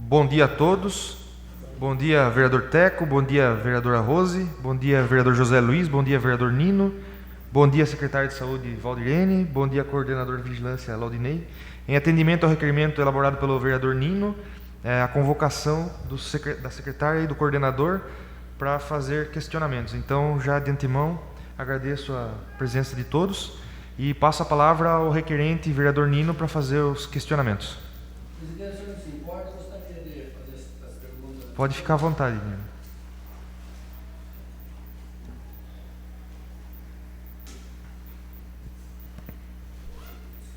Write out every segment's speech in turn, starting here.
Bom dia a todos. Bom dia, vereador Teco. Bom dia, vereadora Rose. Bom dia, vereador José Luiz. Bom dia, vereador Nino. Bom dia, secretário de Saúde Valdirene. Bom dia, coordenador de Vigilância Laudinei. Em atendimento ao requerimento elaborado pelo vereador Nino, a convocação da secretária e do coordenador para fazer questionamentos. Então, já de antemão, agradeço a presença de todos e passo a palavra ao requerente, vereador Nino, para fazer os questionamentos. Presidente, se não se importa, eu gostaria de fazer as perguntas. Pode ficar à vontade, Nino.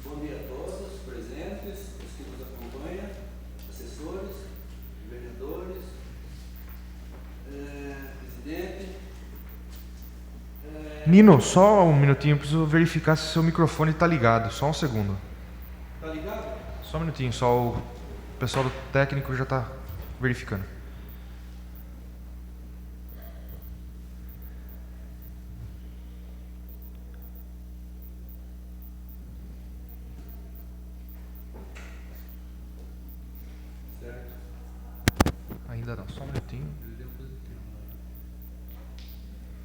Bom dia a todos, presentes, os que nos acompanham, assessores, vereadores, presidente. Nino, só um minutinho, preciso verificar se seu microfone está ligado. Só um segundo. Tá ligado? Só um minutinho, só o pessoal do técnico já está verificando. Certo. Ainda não, só um minutinho.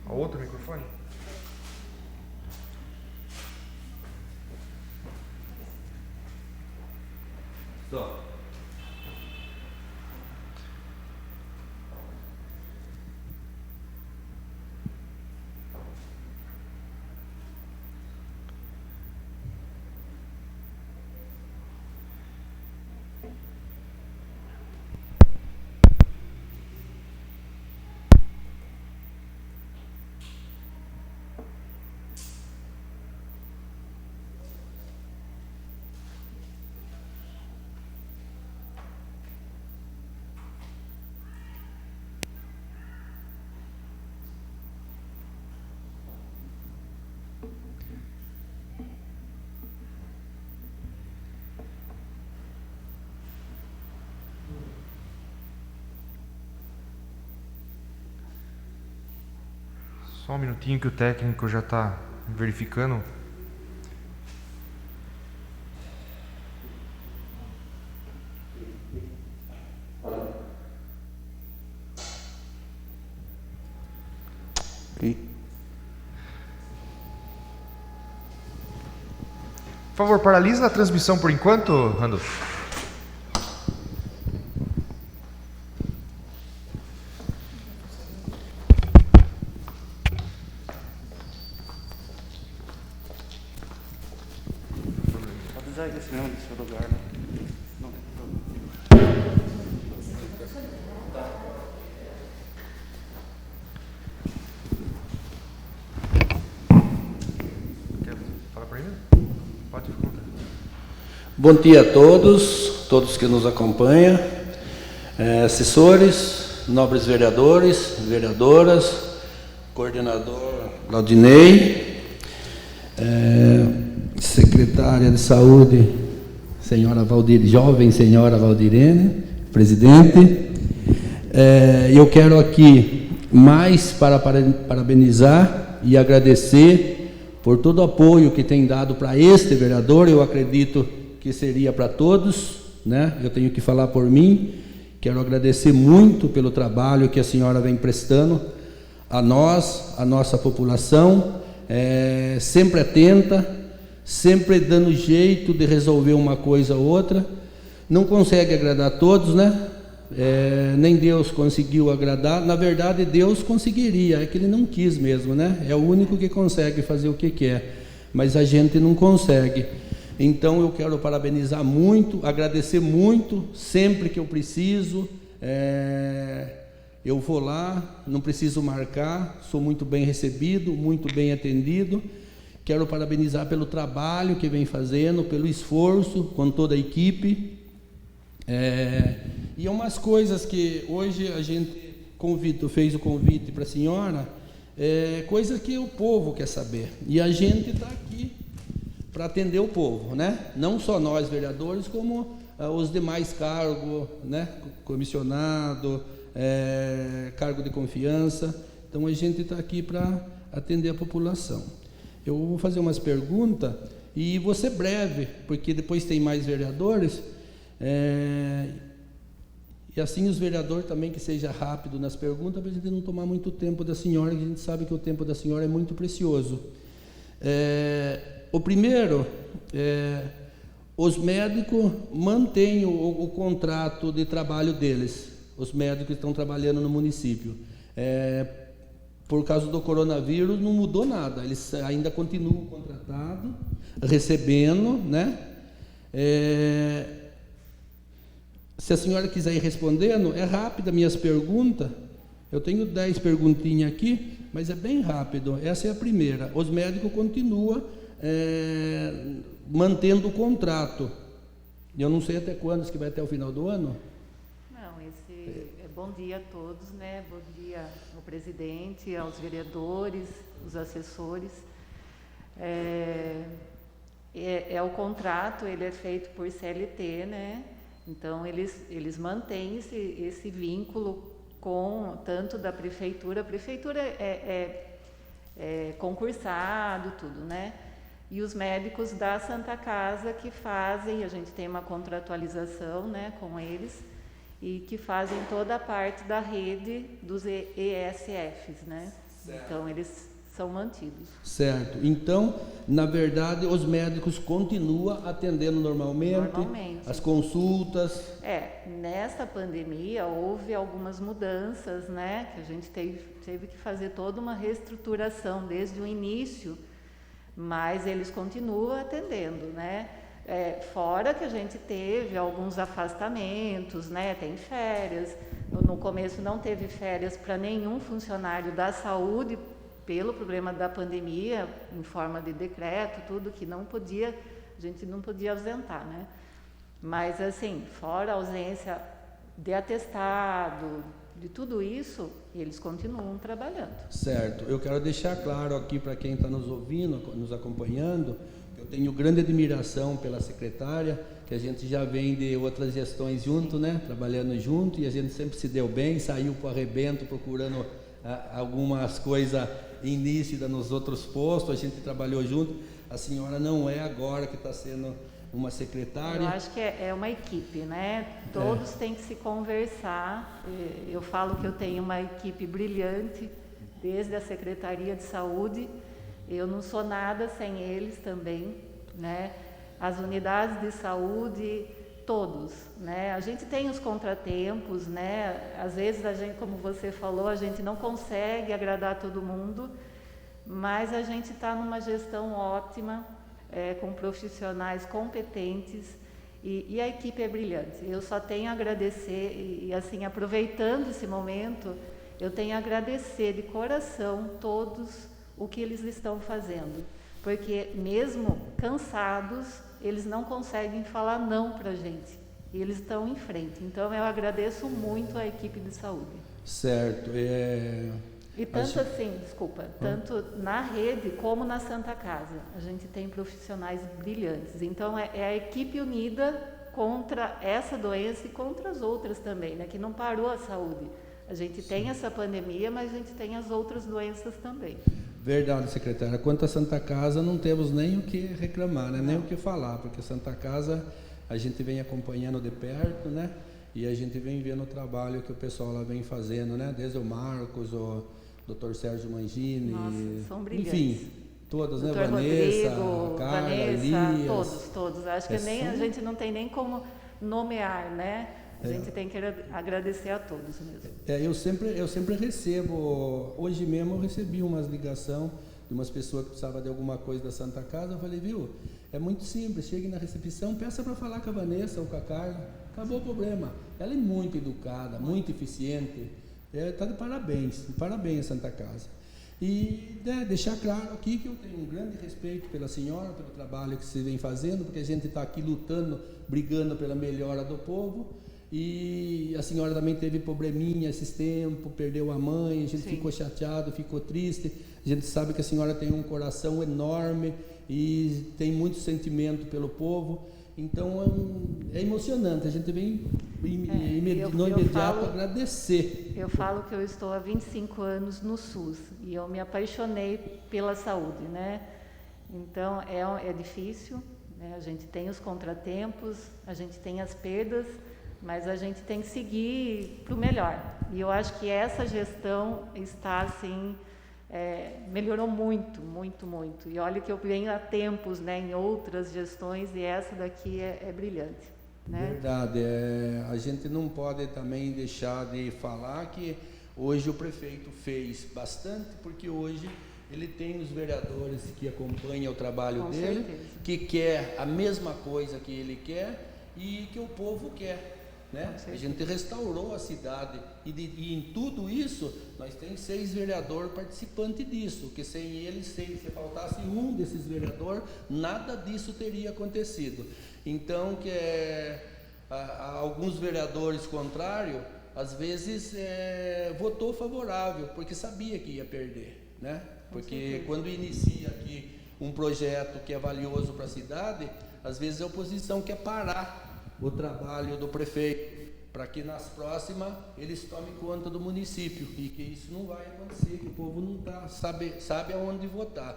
O outro microfone? Só. Só um minutinho que o técnico já está verificando. Por favor, paralisa a transmissão por enquanto, Randolfo. Pode usar esse não, desse lugar, né? Não tem problema. Quer falar para ele? Pode ficar. Bom dia a todos que nos acompanham, assessores, nobres vereadores, vereadoras, coordenador Laudinei, secretária de Saúde, jovem senhora Valdirene, presidente. Eu quero aqui mais para parabenizar e agradecer por todo o apoio que tem dado para este vereador. Eu acredito que seria para todos, né? Eu tenho que falar por mim. Quero agradecer muito pelo trabalho que a senhora vem prestando a nós, a nossa população, sempre atenta, sempre dando jeito de resolver uma coisa ou outra. Não consegue agradar a todos, né? Nem Deus conseguiu agradar. Na verdade, Deus conseguiria, é que Ele não quis mesmo, né? É o único que consegue fazer o que quer, mas a gente não consegue. Então eu quero parabenizar muito, agradecer muito, sempre que eu preciso, eu vou lá, não preciso marcar, sou muito bem recebido, muito bem atendido. Quero parabenizar pelo trabalho que vem fazendo, pelo esforço com toda a equipe. E umas coisas que hoje a gente fez o convite para a senhora, coisa que o povo quer saber. E a gente está aqui para atender o povo, né? Não só nós vereadores, como os demais cargos, né? Comissionado, cargo de confiança. Então a gente está aqui para atender a população. Eu vou fazer umas perguntas e vou ser breve, porque depois tem mais vereadores. E assim os vereadores também, que seja rápido nas perguntas, para a gente não tomar muito tempo da senhora, que a gente sabe que o tempo da senhora é muito precioso. O primeiro, os médicos mantêm o contrato de trabalho deles, os médicos que estão trabalhando no município. Por causa do coronavírus não mudou nada, eles ainda continuam contratados, recebendo, né? Se a senhora quiser ir respondendo, é rápida minhas perguntas. Eu tenho 10 perguntinhas aqui, mas é bem rápido. Essa é a primeira. Os médicos continuam mantendo o contrato. Eu não sei até quando, que vai até o final do ano. Não, bom dia a todos, né? Bom dia ao presidente, aos vereadores, os assessores. O contrato, ele é feito por CLT, né? Então eles mantêm esse vínculo com tanto da prefeitura. A prefeitura é concursado, tudo, né? E os médicos da Santa Casa que fazem, a gente tem uma contratualização, né, com eles, e que fazem toda a parte da rede dos ESFs, né? Certo. Então eles são mantidos. Certo. Então, na verdade, os médicos continuam atendendo normalmente. As consultas. Nesta pandemia houve algumas mudanças, né? Que a gente teve que fazer toda uma reestruturação desde o início, mas eles continuam atendendo, né? Fora que a gente teve alguns afastamentos, né? Tem férias. No começo não teve férias para nenhum funcionário da saúde, pelo problema da pandemia, em forma de decreto, tudo que a gente não podia ausentar, né? Mas assim, fora a ausência de atestado, de tudo isso, eles continuam trabalhando. Certo. Eu quero deixar claro aqui para quem está nos ouvindo, nos acompanhando, que eu tenho grande admiração pela secretária, que a gente já vem de outras gestões junto, né? Trabalhando junto, e a gente sempre se deu bem, saiu para o arrebento procurando algumas coisas nítidas nos outros postos, a gente trabalhou junto. A senhora não é agora que está sendo uma secretária. Eu acho que é uma equipe, né? Todos têm que se conversar. Eu falo que eu tenho uma equipe brilhante, desde a Secretaria de Saúde. Eu não sou nada sem eles também, né? As unidades de saúde, todos, né? A gente tem os contratempos, né? Às vezes a gente, como você falou, a gente não consegue agradar todo mundo, mas a gente está numa gestão ótima, com profissionais competentes, e a equipe é brilhante. Eu só tenho a agradecer, e assim, aproveitando esse momento, eu tenho a agradecer de coração todos o que eles estão fazendo, porque mesmo cansados, eles não conseguem falar não para a gente, e eles estão em frente. Então eu agradeço muito a equipe de saúde. Certo. E tanto tanto na rede como na Santa Casa, a gente tem profissionais brilhantes. Então é a equipe unida contra essa doença e contra as outras também, né? Que não parou a saúde. A gente tem essa pandemia, mas a gente tem as outras doenças também. Verdade, secretária. Quanto à Santa Casa, não temos nem o que reclamar, né? Nem o que falar, porque Santa Casa a gente vem acompanhando de perto, né? E a gente vem vendo o trabalho que o pessoal lá vem fazendo, né? Desde o Marcos, o Dr. Sérgio Mangini, nossa, são brilhantes. Enfim, todos, né? Dr. Vanessa, Rodrigo, Carla, Vanessa, Elias. todos. Acho que a gente não tem nem como nomear, né? A gente tem que agradecer a todos mesmo. Eu sempre recebo, hoje mesmo eu recebi umas ligações de umas pessoas que precisavam de alguma coisa da Santa Casa. Eu falei, viu, é muito simples, chegue na recepção, peça para falar com a Vanessa ou com a Carla, acabou o problema. Ela é muito educada, muito eficiente, está de parabéns a Santa Casa. E deixar claro aqui que eu tenho um grande respeito pela senhora, pelo trabalho que você vem fazendo, porque a gente está aqui lutando, brigando pela melhora do povo. E a senhora também teve probleminha esses tempos, perdeu a mãe, a gente ficou chateado, ficou triste. A gente sabe que a senhora tem um coração enorme e tem muito sentimento pelo povo. Então é emocionante, a gente vem no imediato agradecer. Eu falo que eu estou há 25 anos no SUS e eu me apaixonei pela saúde, né? Então é difícil, né? A gente tem os contratempos, a gente tem as perdas, mas a gente tem que seguir para o melhor. E eu acho que essa gestão está assim, melhorou muito, muito, muito. E olha que eu venho há tempos, né, em outras gestões, e essa daqui é brilhante, né? Verdade, a gente não pode também deixar de falar que hoje o prefeito fez bastante, porque hoje ele tem os vereadores que acompanham o trabalho Com dele, certeza. que quer a mesma coisa que ele quer e que o povo quer, né? A gente restaurou a cidade e em tudo isso nós temos 6 vereadores participantes disso, que sem eles, se faltasse um desses vereadores, nada disso teria acontecido. Então, alguns vereadores contrários, às vezes votou favorável, porque sabia que ia perder, né? Porque quando inicia aqui um projeto que é valioso para a cidade, às vezes a oposição quer parar o trabalho do prefeito, para que nas próximas eles tomem conta do município, e que isso não vai acontecer, que o povo não sabe aonde votar.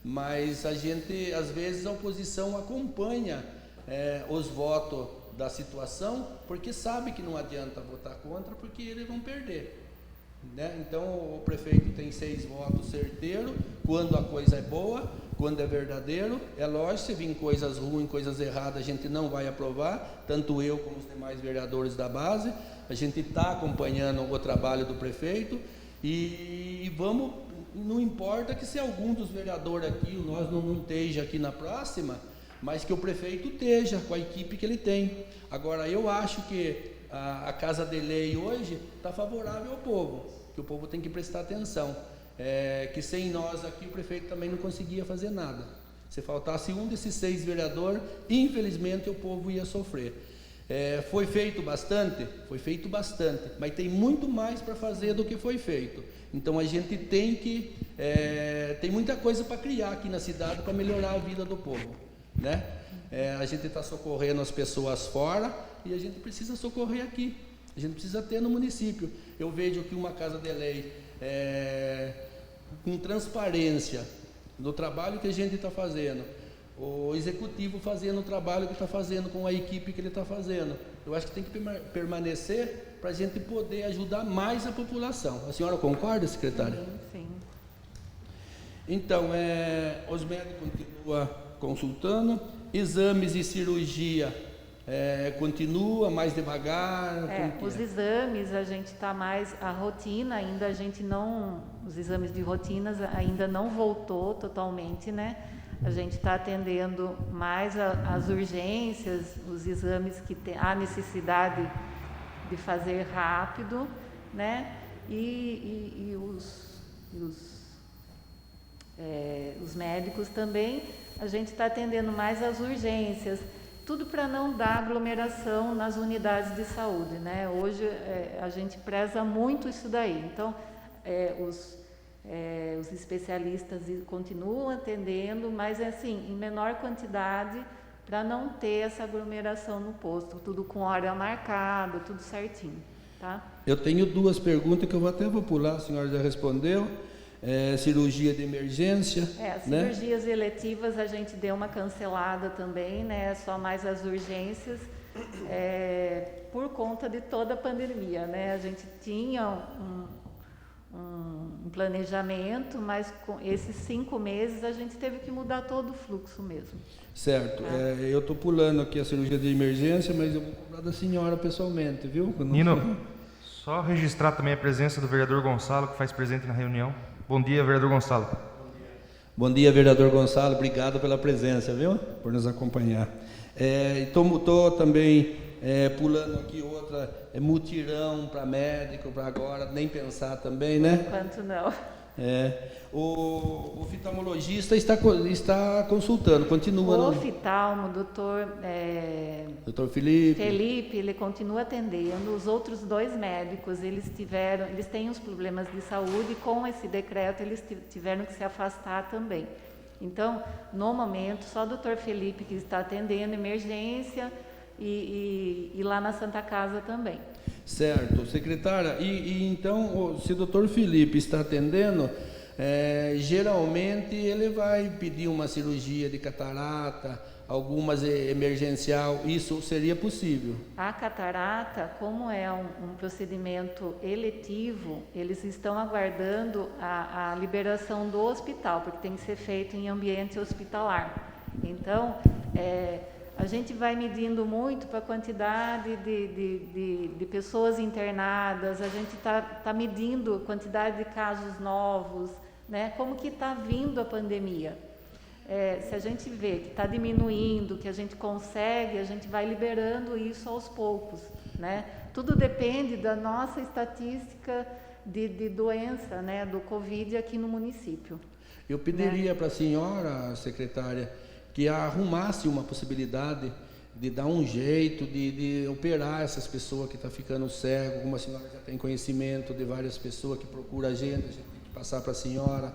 Mas a gente, às vezes a oposição acompanha os votos da situação, porque sabe que não adianta votar contra, porque eles vão perder, né? Então o prefeito tem 6 votos certeiros, quando a coisa é boa, quando é verdadeiro. É lógico, se vir coisas ruins, coisas erradas, a gente não vai aprovar, tanto eu como os demais vereadores da base. A gente está acompanhando o trabalho do prefeito e vamos, não importa que se algum dos vereadores aqui, nós não esteja aqui na próxima, mas que o prefeito esteja com a equipe que ele tem. Agora, eu acho que a Casa de Lei hoje está favorável ao povo, que o povo tem que prestar atenção, que sem nós aqui o prefeito também não conseguia fazer nada. Se faltasse um desses 6 vereadores, infelizmente o povo ia sofrer. Foi feito bastante, mas tem muito mais para fazer do que foi feito. Então a gente tem muita coisa para criar aqui na cidade para melhorar a vida do povo, né? A gente está socorrendo as pessoas fora e a gente precisa socorrer aqui. A gente precisa ter no município. Eu vejo que uma Casa de Lei com transparência do trabalho que a gente está fazendo, o executivo fazendo o trabalho que está fazendo com a equipe que ele está fazendo, eu acho que tem que permanecer para a gente poder ajudar mais a população. A senhora concorda, secretária? Sim. Então, os médicos continuam consultando, exames e cirurgia continua mais devagar? Os exames a gente está mais, a rotina ainda a gente não, os exames de rotinas ainda não voltou totalmente, né? A gente está atendendo mais as urgências, os exames que há necessidade de fazer rápido, né? E os médicos também, a gente está atendendo mais as urgências, tudo para não dar aglomeração nas unidades de saúde, né? Hoje a gente preza muito isso daí, então os especialistas continuam atendendo, mas assim, em menor quantidade, para não ter essa aglomeração no posto, tudo com hora marcada, tudo certinho, tá? Eu tenho 2 perguntas que eu até vou pular, a senhora já respondeu. Cirurgia de emergência, as cirurgias eletivas a gente deu uma cancelada também, né? Só mais as urgências, por conta de toda a pandemia, né? A gente tinha um planejamento, mas com esses 5 meses a gente teve que mudar todo o fluxo mesmo. Certo. Eu estou pulando aqui a cirurgia de emergência, mas eu vou cobrar da senhora pessoalmente, viu? Nino, só registrar também a presença do vereador Gonçalo, que faz presente na reunião. Bom dia, vereador Gonçalo. Bom dia, vereador Gonçalo. Obrigado pela presença, viu? Por nos acompanhar. Estou também pulando aqui outra, mutirão para médico, para agora, nem pensar também, né? Enquanto não. O oftalmologista está consultando, continua. O oftalmo, doutor Felipe, ele continua atendendo. Os outros 2 médicos, eles têm uns problemas de saúde, e com esse decreto eles tiveram que se afastar também. Então, no momento, só o doutor Felipe que está atendendo emergência e lá na Santa Casa também. Certo, secretária. E então, se o doutor Felipe está atendendo, geralmente ele vai pedir uma cirurgia de catarata, algumas emergencial, isso seria possível? A catarata, como é um procedimento eletivo, eles estão aguardando a liberação do hospital, porque tem que ser feito em ambiente hospitalar. Então, a gente vai medindo muito para a quantidade de pessoas internadas, a gente está medindo a quantidade de casos novos, né? Como que está vindo a pandemia. Se a gente vê que está diminuindo, que a gente consegue, a gente vai liberando isso aos poucos, né? Tudo depende da nossa estatística de doença, né, do Covid aqui no município. Eu pediria, né, para a senhora, secretária, que arrumasse uma possibilidade de dar um jeito de operar essas pessoas que estão ficando cego, como a senhora já tem conhecimento de várias pessoas que procuram a gente tem que passar para a senhora,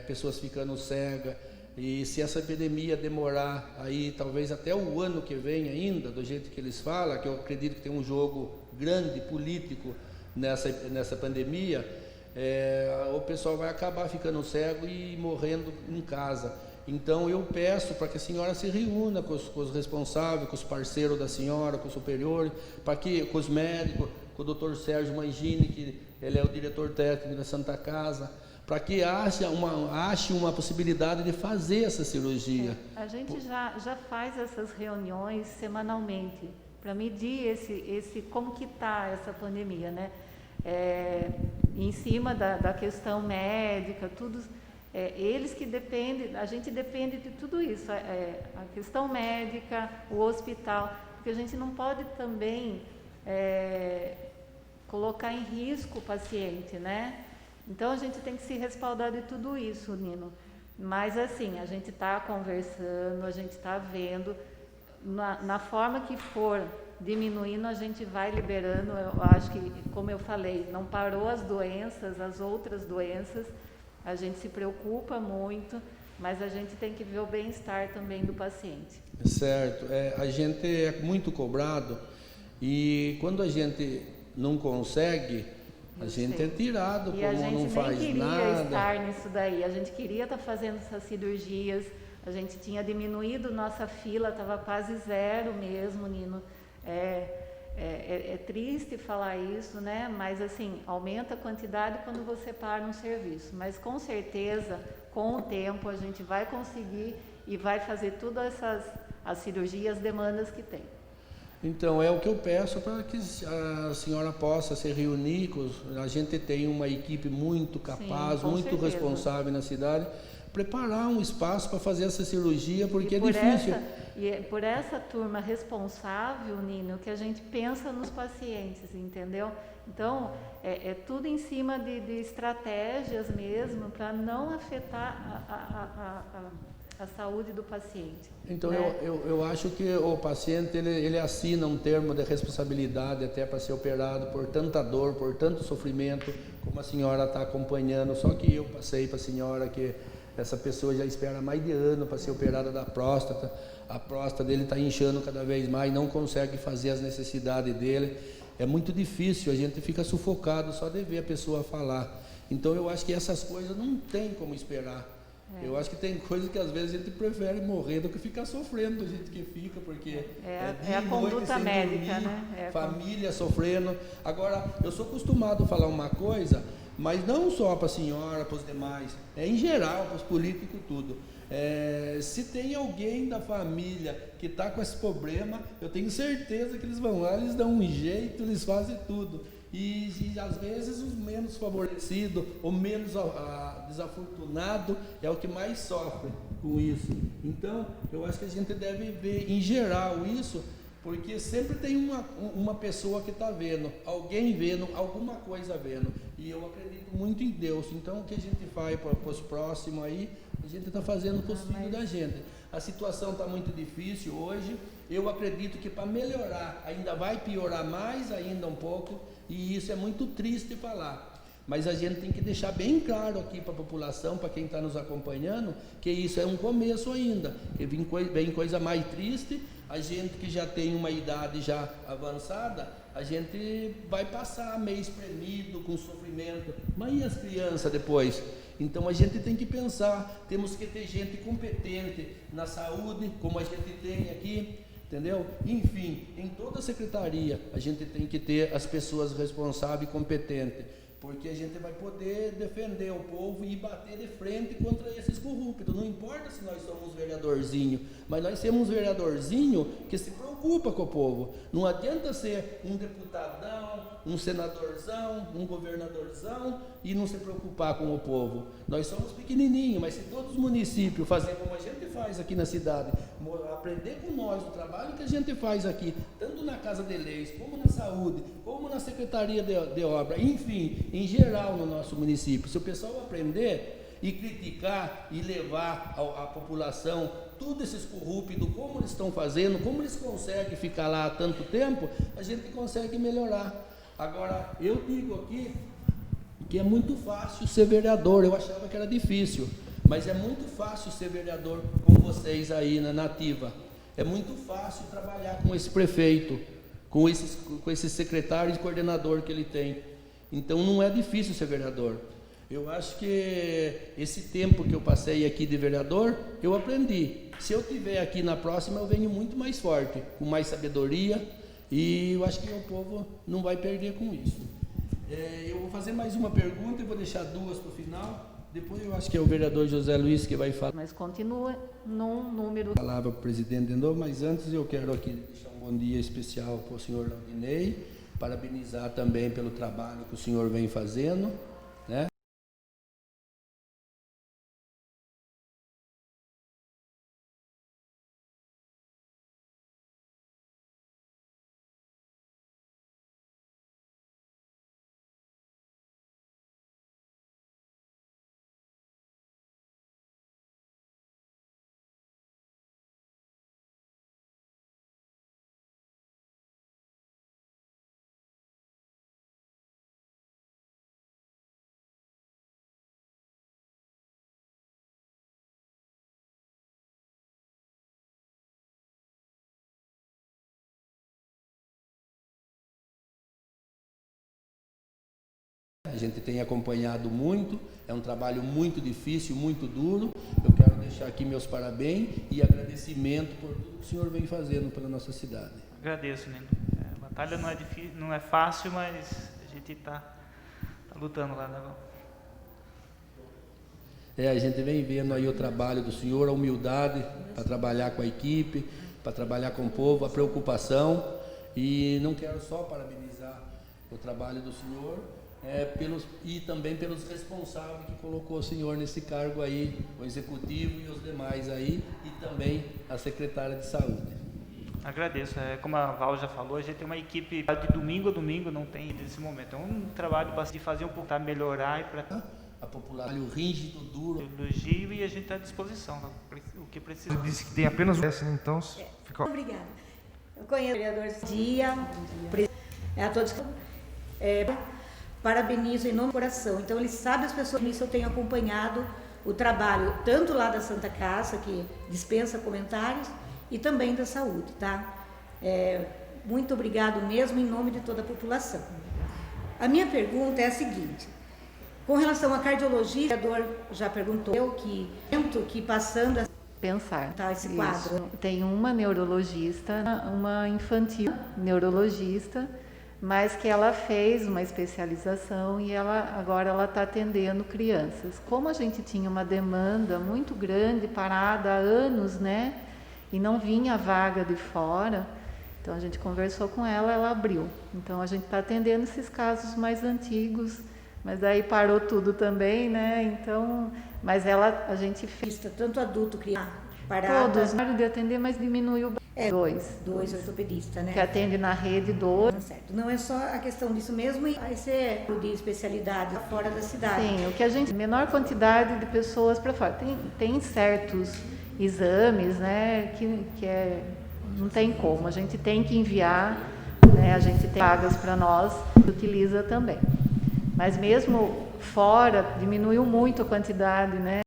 pessoas ficando cegas, e se essa epidemia demorar aí talvez até o ano que vem ainda, do jeito que eles falam, que eu acredito que tem um jogo grande político nessa pandemia, o pessoal vai acabar ficando cego e morrendo em casa. Então eu peço para que a senhora se reúna com os responsáveis, com os parceiros da senhora, com os superiores, com os médicos, com o doutor Sérgio Mangini, que ele é o diretor técnico da Santa Casa, para que ache uma possibilidade de fazer essa cirurgia. A gente já faz essas reuniões semanalmente, para medir como que está essa pandemia, né? Em cima da questão médica, tudo... eles que dependem, a gente depende de tudo isso, a questão médica, o hospital, porque a gente não pode também colocar em risco o paciente, né? Então a gente tem que se respaldar de tudo isso, Nino. Mas assim, a gente está conversando, a gente está vendo, na forma que for diminuindo, a gente vai liberando. Eu acho que, como eu falei, não parou as doenças, as outras doenças. A gente se preocupa muito, mas a gente tem que ver o bem-estar também do paciente. Certo. A gente é muito cobrado e quando a gente não consegue, a gente é tirado, como não faz nada. E a gente nem queria estar nisso daí, a gente queria estar fazendo essas cirurgias, a gente tinha diminuído nossa fila, estava quase zero mesmo, Nino. É triste falar isso, né? Mas assim, aumenta a quantidade quando você para um serviço. Mas com certeza, com o tempo, a gente vai conseguir e vai fazer todas as cirurgias, as demandas que tem. Então, é o que eu peço para que a senhora possa se reunir. A gente tem uma equipe muito capaz, muito certeza, responsável na cidade, preparar um espaço para fazer essa cirurgia, porque é difícil. E é por essa turma responsável, Nino, que a gente pensa nos pacientes, entendeu? Então, é tudo em cima de estratégias mesmo, para não afetar a saúde do paciente. Então, né? eu acho que o paciente, ele assina um termo de responsabilidade até para ser operado por tanta dor, por tanto sofrimento, como a senhora está acompanhando. Só que eu passei para a senhora que essa pessoa já espera mais de ano para ser operada da próstata. A próstata dele está inchando cada vez mais, não consegue fazer as necessidades dele. É muito difícil, a gente fica sufocado só de ver a pessoa falar. Então eu acho que essas coisas não tem como esperar. Eu acho que tem coisas que às vezes a gente prefere morrer do que ficar sofrendo do jeito que fica, porque a conduta médica, né? Família sofrendo. Agora, eu sou acostumado a falar uma coisa, mas não só para a senhora, para os demais, em geral, para os políticos, tudo. Se tem alguém da família que está com esse problema, eu tenho certeza que eles vão lá, eles dão um jeito, eles fazem tudo. E às vezes os menos favorecidos, ou menos desafortunados, é o que mais sofre com isso. Então, eu acho que a gente deve ver em geral isso, porque sempre tem uma pessoa que está vendo, alguém vendo, alguma coisa vendo. E eu acredito muito em Deus. Então, o que a gente faz para os próximos aí, a gente está fazendo com os filhos da gente. A situação está muito difícil hoje. Eu acredito que para melhorar, ainda vai piorar mais ainda um pouco. E isso é muito triste falar. Mas a gente tem que deixar bem claro aqui para a população, para quem está nos acompanhando, que isso é um começo ainda. Que vem coisa mais triste, A gente que já tem uma idade já avançada, a gente vai passar meio espremido, com sofrimento. Mas e as crianças depois? Então a gente tem que pensar, temos que ter gente competente na saúde, como a gente tem aqui, entendeu? Enfim, em toda a secretaria a gente tem que ter as pessoas responsáveis e competentes, porque a gente vai poder defender o povo e bater de frente contra esses corruptos. Não importa se nós somos vereadorzinho, mas nós temos um vereadorzinho que se preocupa com o povo. Não adianta ser um deputadão, um senadorzão, um governadorzão e não se preocupar com o povo. Nós somos pequenininhos, mas se todos os municípios fazerem como a gente faz aqui na cidade, aprender com nós o trabalho que a gente faz aqui, tanto na Casa de Leis, como na saúde, como na Secretaria de Obra, enfim, em geral no nosso município. Se o pessoal aprender e criticar e levar à população tudo esses corruptos, como eles estão fazendo, como eles conseguem ficar lá há tanto tempo, a gente consegue melhorar. Agora, eu digo aqui que é muito fácil ser vereador. Eu achava que era difícil, mas é muito fácil ser vereador com vocês aí na Nativa. É muito fácil trabalhar com esse prefeito, com esse secretário e coordenador que ele tem. Então não é difícil ser vereador. Eu acho que esse tempo que eu passei aqui de vereador, eu aprendi. Se eu tiver aqui na próxima, eu venho muito mais forte, com mais sabedoria, e eu acho que o povo não vai perder com isso. Eu vou fazer mais uma pergunta e vou deixar duas para o final. Depois eu acho que é o vereador José Luiz que vai falar. Mas continua num número... Palavra para o presidente de novo, mas antes eu quero aqui deixar um bom dia especial para o senhor Laudinei, parabenizar também pelo trabalho que o senhor vem fazendo, né? A gente tem acompanhado muito, é um trabalho muito difícil, muito duro. Eu quero deixar aqui meus parabéns e agradecimento por tudo que o senhor vem fazendo pela nossa cidade. Agradeço, Nino. A batalha não é difícil, não é fácil, mas a gente está lutando lá, né? A gente vem vendo aí o trabalho do senhor, a humildade para trabalhar com a equipe, para trabalhar com o povo, a preocupação. E não quero só parabenizar o trabalho do senhor, e também pelos responsáveis que colocou o senhor nesse cargo aí, o executivo e os demais aí, e também a secretária de saúde. Agradeço. Como a Val já falou, a gente tem uma equipe de domingo a domingo, não tem nesse momento. É um trabalho bastante de fazer um pouco para melhorar e para a população rígido, duro. Elogio, e a gente está à disposição, o que precisa. Você disse que tem apenas essa, né? Então fica... Obrigada. Eu conheço o vereador a todos. Parabenizo em nome do coração. Então, ele sabe as pessoas, nisso eu tenho acompanhado o trabalho, tanto lá da Santa Casa, que dispensa comentários, e também da saúde, tá? Muito obrigado mesmo, em nome de toda a população. A minha pergunta é a seguinte: com relação à cardiologia, o vereador já perguntou que passando a Pensar. tá, esse quadro. Isso. Tem uma neurologista, uma infantil neurologista, mas que ela fez uma especialização e agora ela está atendendo crianças. Como a gente tinha uma demanda muito grande, parada há anos, né? E não vinha vaga de fora, então a gente conversou com ela, ela abriu. Então a gente está atendendo esses casos mais antigos, mas aí parou tudo também, né? Então, mas a gente fez Tanto adulto, criança, parada. todos, não de atender, mas diminuiu Dois ortopedistas, né? que atende na rede 2. Certo. Não é só a questão disso mesmo, e vai ser de especialidade fora da cidade. Sim, o que a gente, menor quantidade de pessoas para fora. Tem certos exames, né, que não tem como, a gente tem que enviar, né, a gente tem vagas para nós, utiliza também. Mas mesmo fora, diminuiu muito a quantidade, né?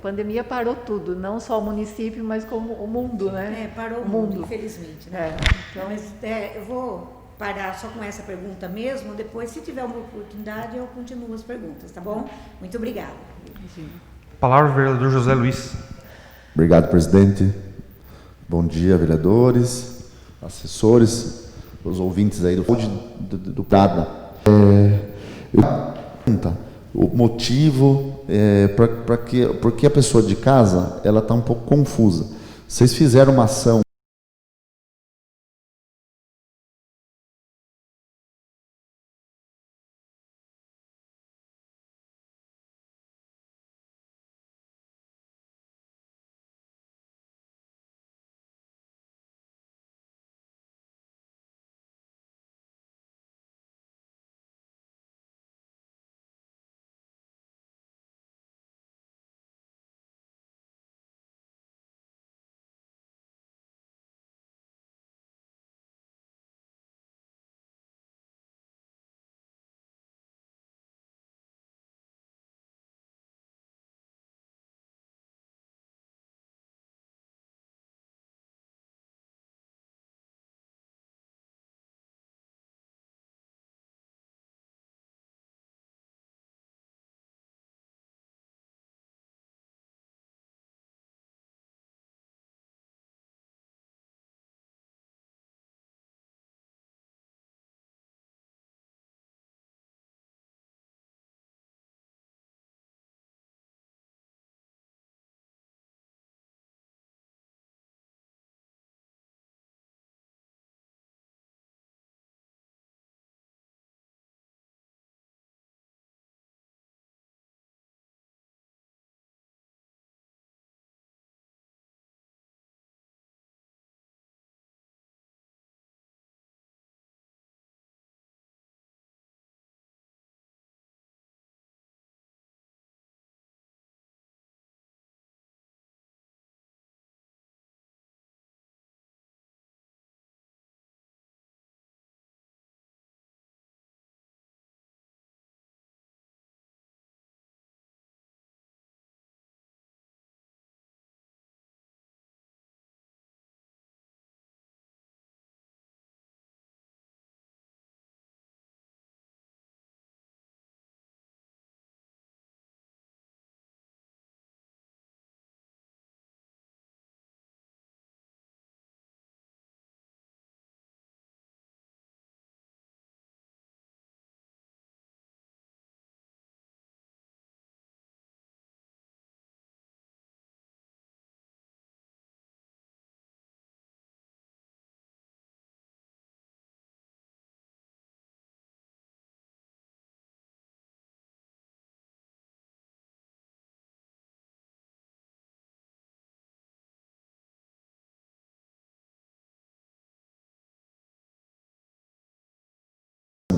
pandemia parou tudo, não só o município, mas como o mundo, né? Parou o mundo, infelizmente, né? Então, mas eu vou parar só com essa pergunta mesmo, depois, se tiver uma oportunidade, eu continuo as perguntas, tá bom? Muito obrigada. Palavra, vereador José Luiz. Obrigado, presidente. Bom dia, vereadores, assessores, os ouvintes aí do Prada. O motivo, porque a pessoa de casa, ela está um pouco confusa. Vocês fizeram uma ação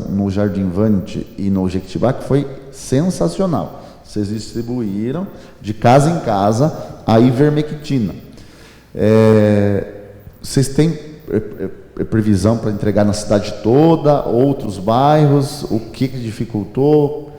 no Jardim Vante e no Jequitibá, que foi sensacional. Vocês distribuíram de casa em casa a ivermectina. Vocês têm previsão para entregar na cidade toda, outros bairros? O que dificultou?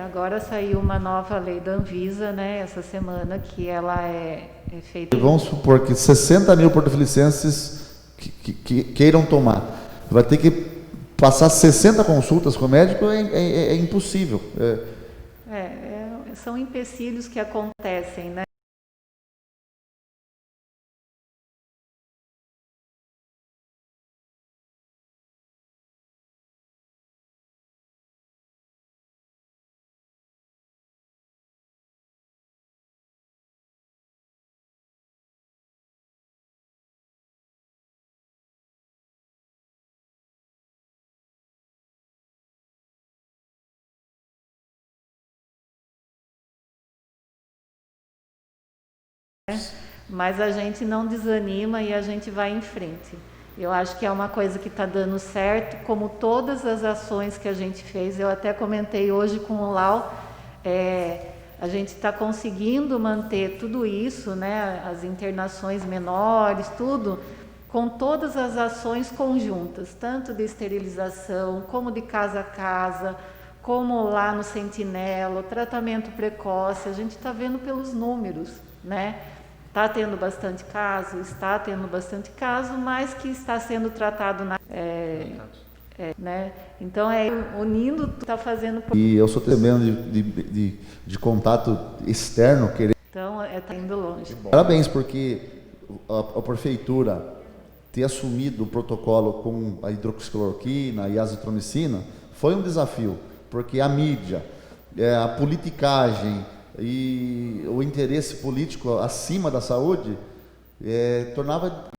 Agora saiu uma nova lei da Anvisa, né, essa semana, que ela é feita... Vamos supor que 60 mil porto-felicenses que queiram tomar. Vai ter que passar 60 consultas com o médico, é impossível. São empecilhos que acontecem, né? Mas a gente não desanima e a gente vai em frente. Eu acho que é uma coisa que está dando certo, como todas as ações que a gente fez. Eu até comentei hoje com o Lau, a gente está conseguindo manter tudo isso, né, as internações menores, tudo, com todas as ações conjuntas, tanto de esterilização, como de casa a casa, como lá no Sentinela, o tratamento precoce, a gente está vendo pelos números, né? Está tendo bastante caso, está tendo bastante caso, mas que está sendo tratado né? Então, unindo, está fazendo... E eu sou testemunho de contato externo, querendo... Então, está indo longe. Parabéns, porque a prefeitura ter assumido o protocolo com a hidroxicloroquina e a azitromicina foi um desafio, porque a mídia, a politicagem e o interesse político acima da saúde tornava...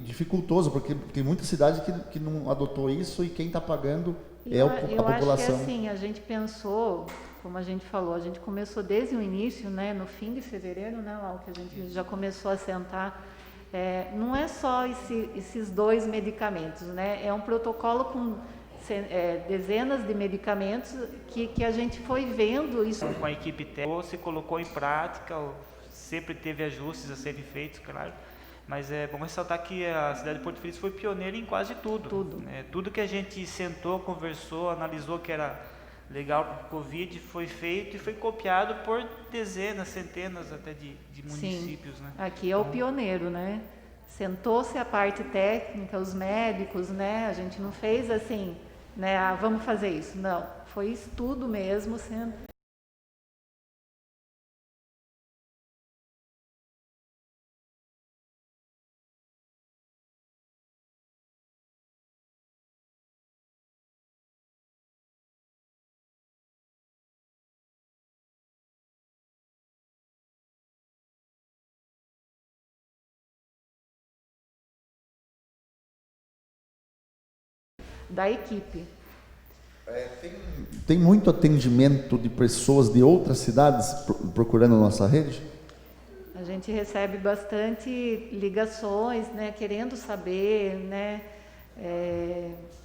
dificultoso, porque tem muita cidade que não adotou isso e quem está pagando é a população. Eu acho que assim, a gente pensou, como a gente falou, a gente começou desde o início, né, no fim de fevereiro, né, Lau, que a gente já começou a sentar. Não é só esses 2 medicamentos, né, é um protocolo com dezenas de medicamentos que a gente foi vendo isso. Com a equipe técnica, se colocou em prática, sempre teve ajustes a serem feitos, claro. Mas é bom ressaltar que a cidade de Porto Feliz foi pioneira em quase tudo. Tudo que a gente sentou, conversou, analisou que era legal para o Covid, foi feito e foi copiado por dezenas, centenas até de municípios. Sim. Né? Aqui é o pioneiro, né? Sentou-se a parte técnica, os médicos, né? A gente não fez assim, né? Vamos fazer isso. Não, foi estudo mesmo, sendo... da equipe. Tem muito atendimento de pessoas de outras cidades procurando a nossa rede? A gente recebe bastante ligações, né, querendo saber, né,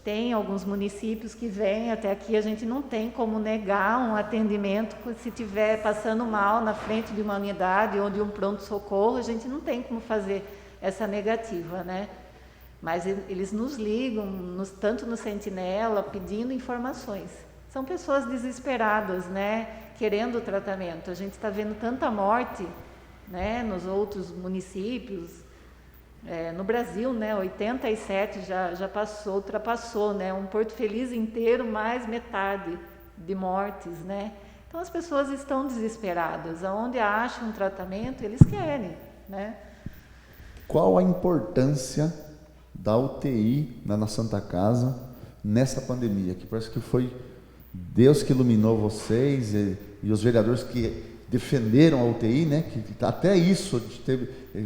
tem alguns municípios que vêm até aqui, a gente não tem como negar um atendimento se estiver passando mal na frente de uma unidade ou de um pronto-socorro, a gente não tem como fazer essa negativa, né? Mas eles nos ligam, tanto no Sentinela, pedindo informações. São pessoas desesperadas, né, querendo o tratamento. A gente está vendo tanta morte, né, nos outros municípios, no Brasil, né, 87 já ultrapassou, né, um Porto Feliz inteiro, mais metade de mortes, né. Então as pessoas estão desesperadas. Aonde acham um tratamento, eles querem, né. Qual a importância da UTI na Santa Casa nessa pandemia? Que parece que foi Deus que iluminou vocês e os vereadores que defenderam a UTI, né? Que até isso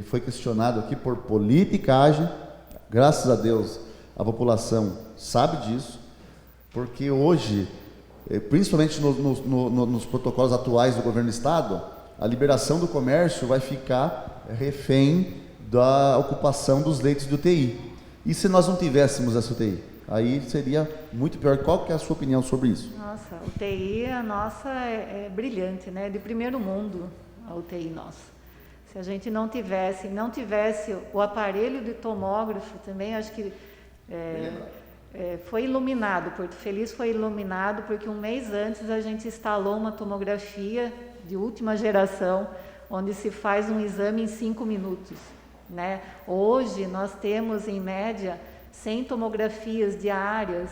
foi questionado aqui por politicagem. Graças a Deus a população sabe disso, porque hoje, principalmente nos protocolos atuais do governo do estado, a liberação do comércio vai ficar refém da ocupação dos leitos de UTI. E se nós não tivéssemos essa UTI? Aí seria muito pior. Qual que é a sua opinião sobre isso? Nossa, a UTI nossa é brilhante, né? De primeiro mundo, a UTI nossa. Se a gente não tivesse o aparelho de tomógrafo também, acho que foi iluminado. Porto Feliz foi iluminado porque um mês antes a gente instalou uma tomografia de última geração, onde se faz um exame em 5 minutos. Né? Hoje nós temos em média 100 tomografias diárias,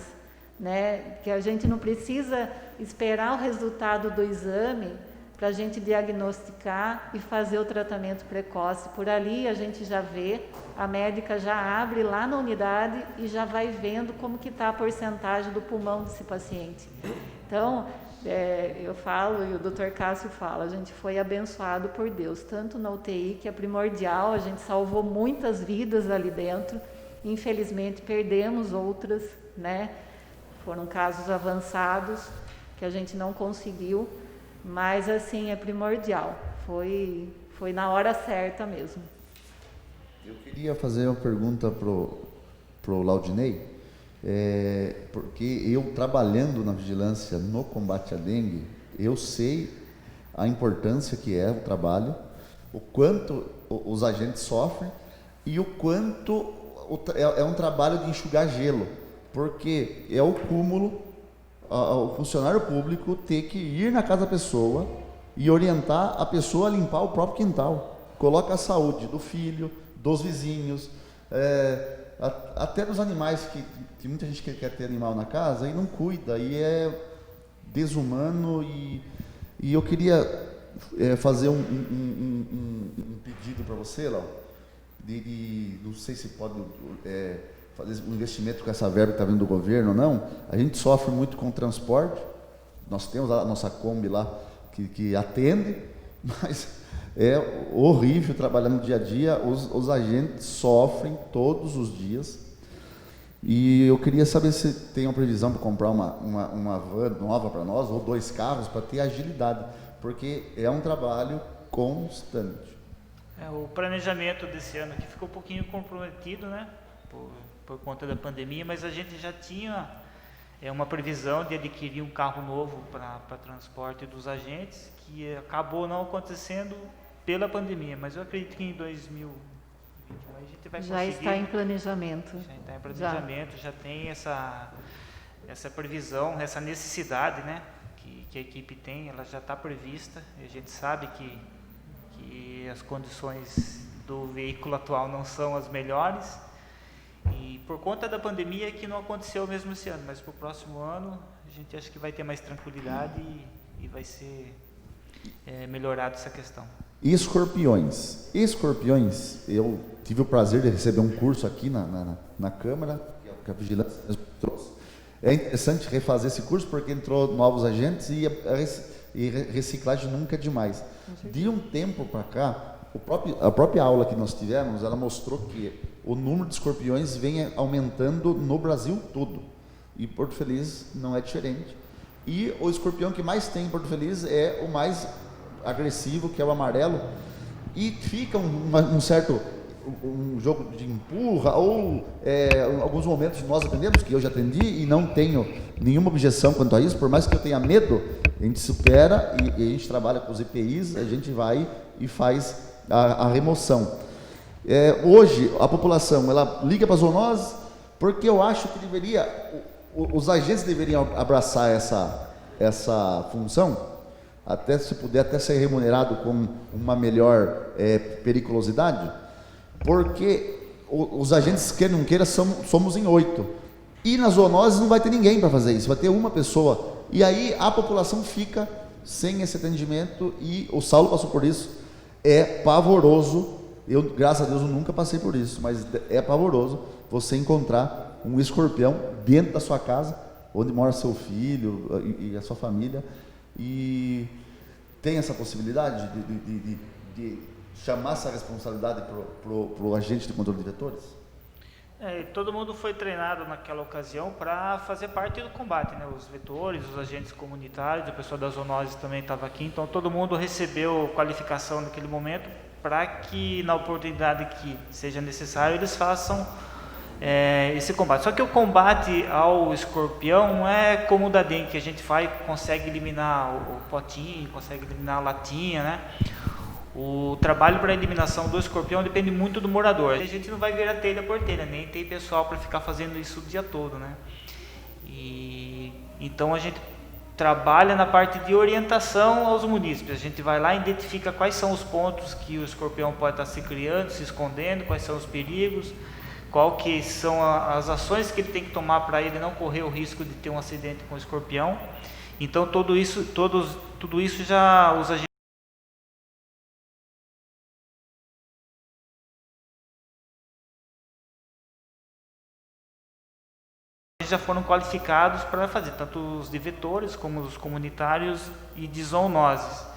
né? Que a gente não precisa esperar o resultado do exame para a gente diagnosticar e fazer o tratamento precoce. Por ali a gente já vê, a médica já abre lá na unidade e já vai vendo como que está a porcentagem do pulmão desse paciente. Então, eu falo e o Dr. Cássio fala, a gente foi abençoado por Deus, tanto na UTI, que é primordial, a gente salvou muitas vidas ali dentro, infelizmente perdemos outras, né? Foram casos avançados que a gente não conseguiu, Mas assim, é primordial. Foi na hora certa mesmo. Eu queria fazer uma pergunta pro Laudinei, porque eu trabalhando na vigilância no combate à dengue, eu sei a importância que é o trabalho, o quanto os agentes sofrem e o quanto é um trabalho de enxugar gelo, porque é o cúmulo, o funcionário público ter que ir na casa da pessoa e orientar a pessoa a limpar o próprio quintal. Coloca a saúde do filho, dos vizinhos, até dos animais, que muita gente quer ter animal na casa e não cuida, e é desumano. E eu queria fazer um pedido para você, Lau, não sei se pode fazer um investimento com essa verba que está vindo do governo ou não. A gente sofre muito com o transporte, nós temos a nossa Kombi lá que atende, mas é horrível trabalhar no dia a dia, os agentes sofrem todos os dias. E eu queria saber se tem uma previsão para comprar uma van nova para nós, ou 2 carros, para ter agilidade, porque é um trabalho constante. O planejamento desse ano aqui ficou um pouquinho comprometido, né, por conta da pandemia, mas a gente já tinha uma previsão de adquirir um carro novo para transporte dos agentes, que acabou não acontecendo pela pandemia, mas eu acredito que em 2021 a gente vai conseguir. Já está em planejamento. Já está em planejamento, já tem essa previsão, essa necessidade, né, que a equipe tem, ela já está prevista. A gente sabe que as condições do veículo atual não são as melhores, e por conta da pandemia que não aconteceu mesmo esse ano, mas para o próximo ano a gente acha que vai ter mais tranquilidade e vai ser melhorado essa questão. Escorpiões, eu tive o prazer de receber um curso aqui na Câmara, que a Vigilância mesmo trouxe. É interessante refazer esse curso, porque entrou novos agentes e reciclagem nunca é demais. De um tempo para cá, a própria aula que nós tivemos, ela mostrou que o número de escorpiões vem aumentando no Brasil todo, e Porto Feliz não é diferente. E o escorpião que mais tem em Porto Feliz é o mais agressivo, que é o amarelo, e fica um certo jogo de empurra, ou em alguns momentos nós atendemos, que eu já atendi e não tenho nenhuma objeção quanto a isso, por mais que eu tenha medo, a gente supera e a gente trabalha com os EPIs, a gente vai e faz a remoção. Hoje a população ela liga para a zoonose, porque eu acho que os agentes deveriam abraçar essa função, até se puder até ser remunerado com uma melhor periculosidade, porque os agentes, queira ou não queira, somos em 8, e na zoonose não vai ter ninguém para fazer isso, vai ter uma pessoa, e aí a população fica sem esse atendimento, e o Saulo passou por isso, é pavoroso. Eu, graças a Deus, eu nunca passei por isso, mas é pavoroso você encontrar um escorpião dentro da sua casa, onde mora seu filho e a sua família. E tem essa possibilidade de chamar essa responsabilidade para o agente de controle de vetores? Todo mundo foi treinado naquela ocasião para fazer parte do combate, né? Os vetores, os agentes comunitários, o pessoal da zoonose também estava aqui, então todo mundo recebeu qualificação naquele momento para que, na oportunidade que seja necessário, eles façam esse combate. Só que o combate ao escorpião não é como o da dengue, que a gente consegue eliminar o potinho, consegue eliminar a latinha, né? O trabalho para a eliminação do escorpião depende muito do morador. A gente não vai virar telha por telha, nem tem pessoal para ficar fazendo isso o dia todo, né? Então a gente trabalha na parte de orientação aos munícipes. A gente vai lá e identifica quais são os pontos que o escorpião pode estar se criando, se escondendo, quais são os perigos, qual que são as ações que ele tem que tomar para ele não correr o risco de ter um acidente com o escorpião. Então tudo isso já os agentes já foram qualificados para fazer, tanto os de vetores como os comunitários e de zoonoses.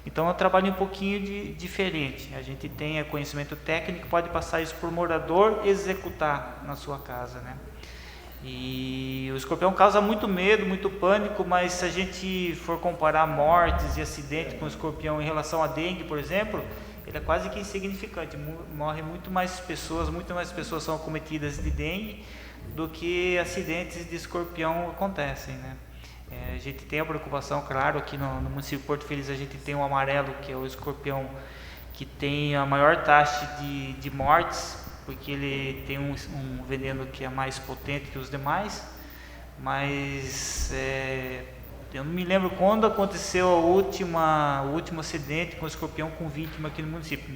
Então é um trabalho um pouquinho diferente. A gente tem conhecimento técnico, pode passar isso para o morador executar na sua casa, né? E o escorpião causa muito medo, muito pânico, mas se a gente for comparar mortes e acidentes com o escorpião em relação à dengue, por exemplo, ele é quase que insignificante. Morrem muito mais pessoas são acometidas de dengue do que acidentes de escorpião acontecem, né? A gente tem a preocupação, claro, aqui no município de Porto Feliz a gente tem o amarelo, que é o escorpião que tem a maior taxa de mortes, porque ele tem um veneno que é mais potente que os demais, mas eu não me lembro quando aconteceu o último acidente com escorpião com vítima aqui no município.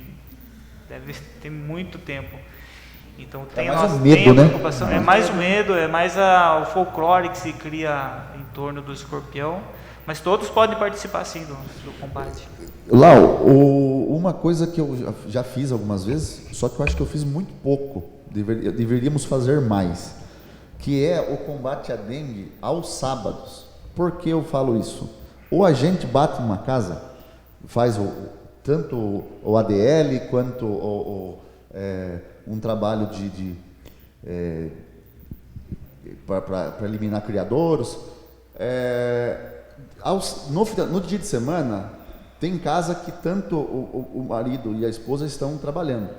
Deve ter muito tempo. Então tem a preocupação, é mais o medo, é mais o folclore que se cria em torno do escorpião, mas todos podem participar sim do combate. Lau, uma coisa que eu já fiz algumas vezes, só que eu acho que eu fiz muito pouco, deveríamos fazer mais, que é o combate à dengue aos sábados. Por que eu falo isso? Ou a gente bate numa casa, faz tanto o ADL quanto um trabalho para eliminar criadouros. No dia de semana, tem casa que tanto o marido e a esposa estão trabalhando.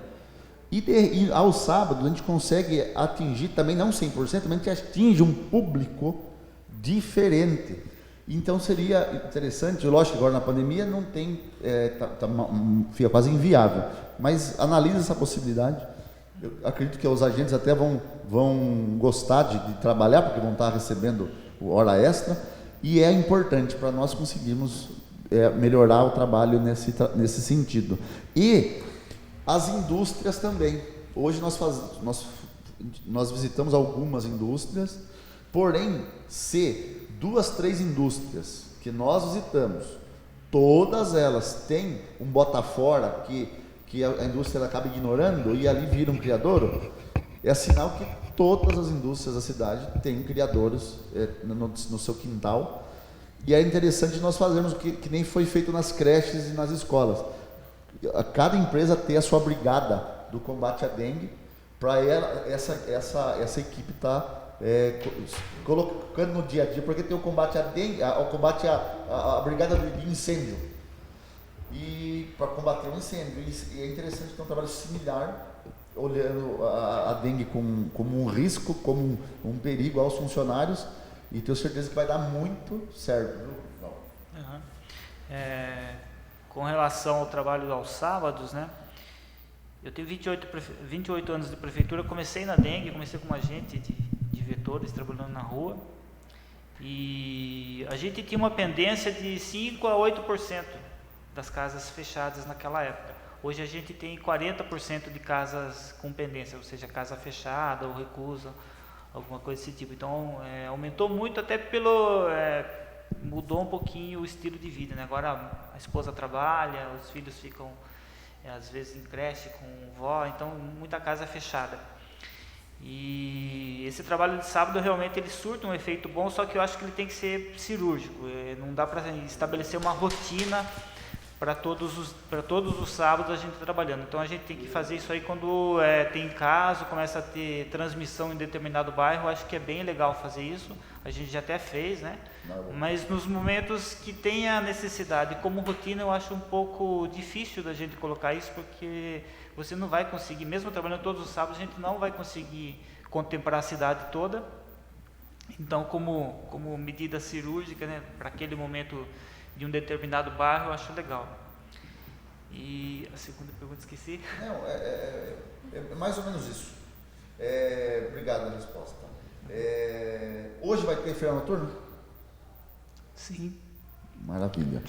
E aos sábados a gente consegue atingir, também não 100%, mas a gente atinge um público diferente. Então seria interessante, lógico que agora na pandemia não tem, fica quase inviável, mas analisa essa possibilidade. Eu acredito que os agentes até vão gostar de trabalhar, porque vão estar recebendo hora extra, e é importante para nós conseguirmos melhorar o trabalho nesse sentido. E as indústrias também. Hoje nós visitamos algumas indústrias, porém, se 2, 3 indústrias que nós visitamos, todas elas têm um bota fora que a indústria acaba ignorando e ali vira um criadouro, é sinal que todas as indústrias da cidade têm criadouros no seu quintal. E é interessante nós fazermos o que nem foi feito nas creches e nas escolas. Cada empresa ter a sua brigada do combate à dengue, para essa equipe estar colocando no dia a dia, porque tem o combate à dengue, o combate à brigada de incêndio, e para combater o incêndio. E é interessante ter um trabalho similar, olhando a dengue como um risco, como um perigo aos funcionários, e tenho certeza que vai dar muito certo. Uhum. Com relação ao trabalho aos sábados, né? Eu tenho 28 anos de prefeitura, comecei na dengue, comecei como agente de vetores, trabalhando na rua, e a gente tinha uma pendência de 5 a 8% das casas fechadas naquela época. Hoje a gente tem 40% de casas com pendência, ou seja, casa fechada ou recusa, alguma coisa desse tipo. Então, aumentou muito, até mudou um pouquinho o estilo de vida, né? Agora a esposa trabalha, os filhos ficam às vezes em creche com vó, então muita casa fechada. E esse trabalho de sábado realmente ele surte um efeito bom, só que eu acho que ele tem que ser cirúrgico. Não dá para estabelecer uma rotina para todos os sábados a gente trabalhando. Então a gente tem que fazer isso aí quando tem caso, começa a ter transmissão em determinado bairro. Eu acho que é bem legal fazer isso. A gente já até fez, né? Mas nos momentos que tem a necessidade, como rotina, eu acho um pouco difícil da gente colocar isso, porque você não vai conseguir, mesmo trabalhando todos os sábados, a gente não vai conseguir contemplar a cidade toda. Então, como medida cirúrgica, né, para aquele momento de um determinado bairro, eu acho legal. E a segunda pergunta esqueci. Não, é mais ou menos isso. Obrigado pela resposta. Hoje vai ter feira noturna? Sim. Maravilha.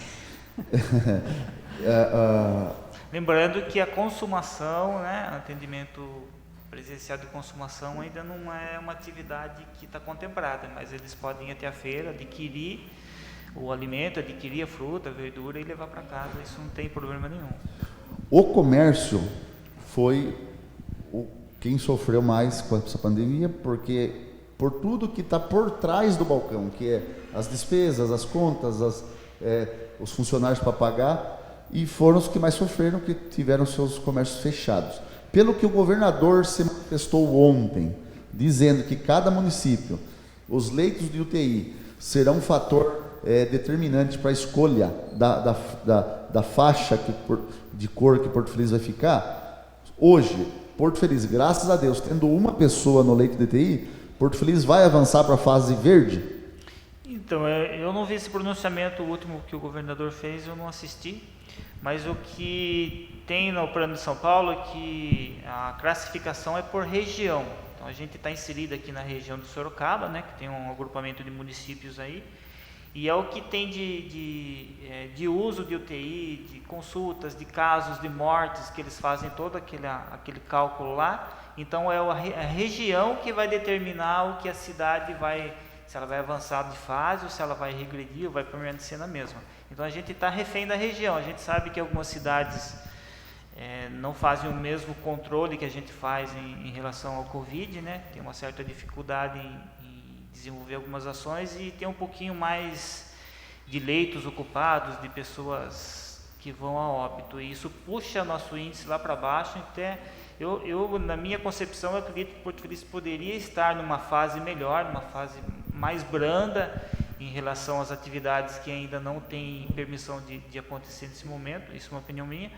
Lembrando que a consumação, né, atendimento presencial de consumação ainda não é uma atividade que está contemplada, mas eles podem ir até a feira, adquirir o alimento, adquirir a fruta, a verdura e levar para casa, isso não tem problema nenhum. O comércio foi quem sofreu mais com essa pandemia, porque por tudo que está por trás do balcão, que é as despesas, as contas, os funcionários para pagar, e foram os que mais sofreram, que tiveram seus comércios fechados. Pelo que o governador se manifestou ontem, dizendo que cada município, os leitos de UTI serão um fator determinante para a escolha da faixa de cor que Porto Feliz vai ficar, hoje, Porto Feliz, graças a Deus, tendo uma pessoa no leito de UTI, Porto Feliz vai avançar para a fase verde? Então, eu não vi esse pronunciamento último que o governador fez, eu não assisti, mas o que tem no plano de São Paulo é que a classificação é por região. Então, a gente está inserido aqui na região de Sorocaba, né, que tem um agrupamento de municípios aí, e é o que tem de uso de UTI, de consultas, de casos, de mortes, que eles fazem todo aquele cálculo lá. Então, é a região que vai determinar o que a cidade vai, se ela vai avançar de fase, ou se ela vai regredir, ou vai permanecer na mesma. Então, a gente está refém da região. A gente sabe que algumas cidades não fazem o mesmo controle que a gente faz em relação ao Covid, né? Tem uma certa dificuldade em desenvolver algumas ações e tem um pouquinho mais de leitos ocupados, de pessoas que vão a óbito, e isso puxa nosso índice lá para baixo. Até eu, na minha concepção, eu acredito que Porto Feliz poderia estar numa fase melhor, numa fase mais branda em relação às atividades que ainda não têm permissão de acontecer nesse momento. Isso é uma opinião minha,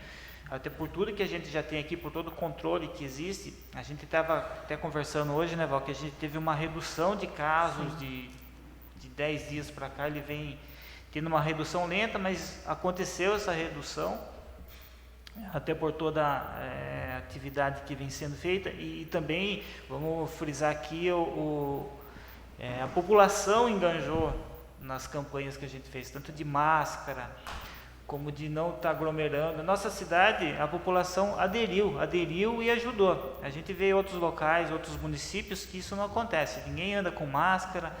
até por tudo que a gente já tem aqui, por todo o controle que existe. A gente estava até conversando hoje, né, Val, que a gente teve uma redução de casos de 10 dias para cá, ele vem tendo uma redução lenta, mas aconteceu essa redução, até por toda a atividade que vem sendo feita. E também, vamos frisar aqui, a população enganjou nas campanhas que a gente fez, tanto de máscara, como de não estar aglomerando. Nossa cidade, a população aderiu e ajudou. A gente vê outros locais, outros municípios que isso não acontece. Ninguém anda com máscara,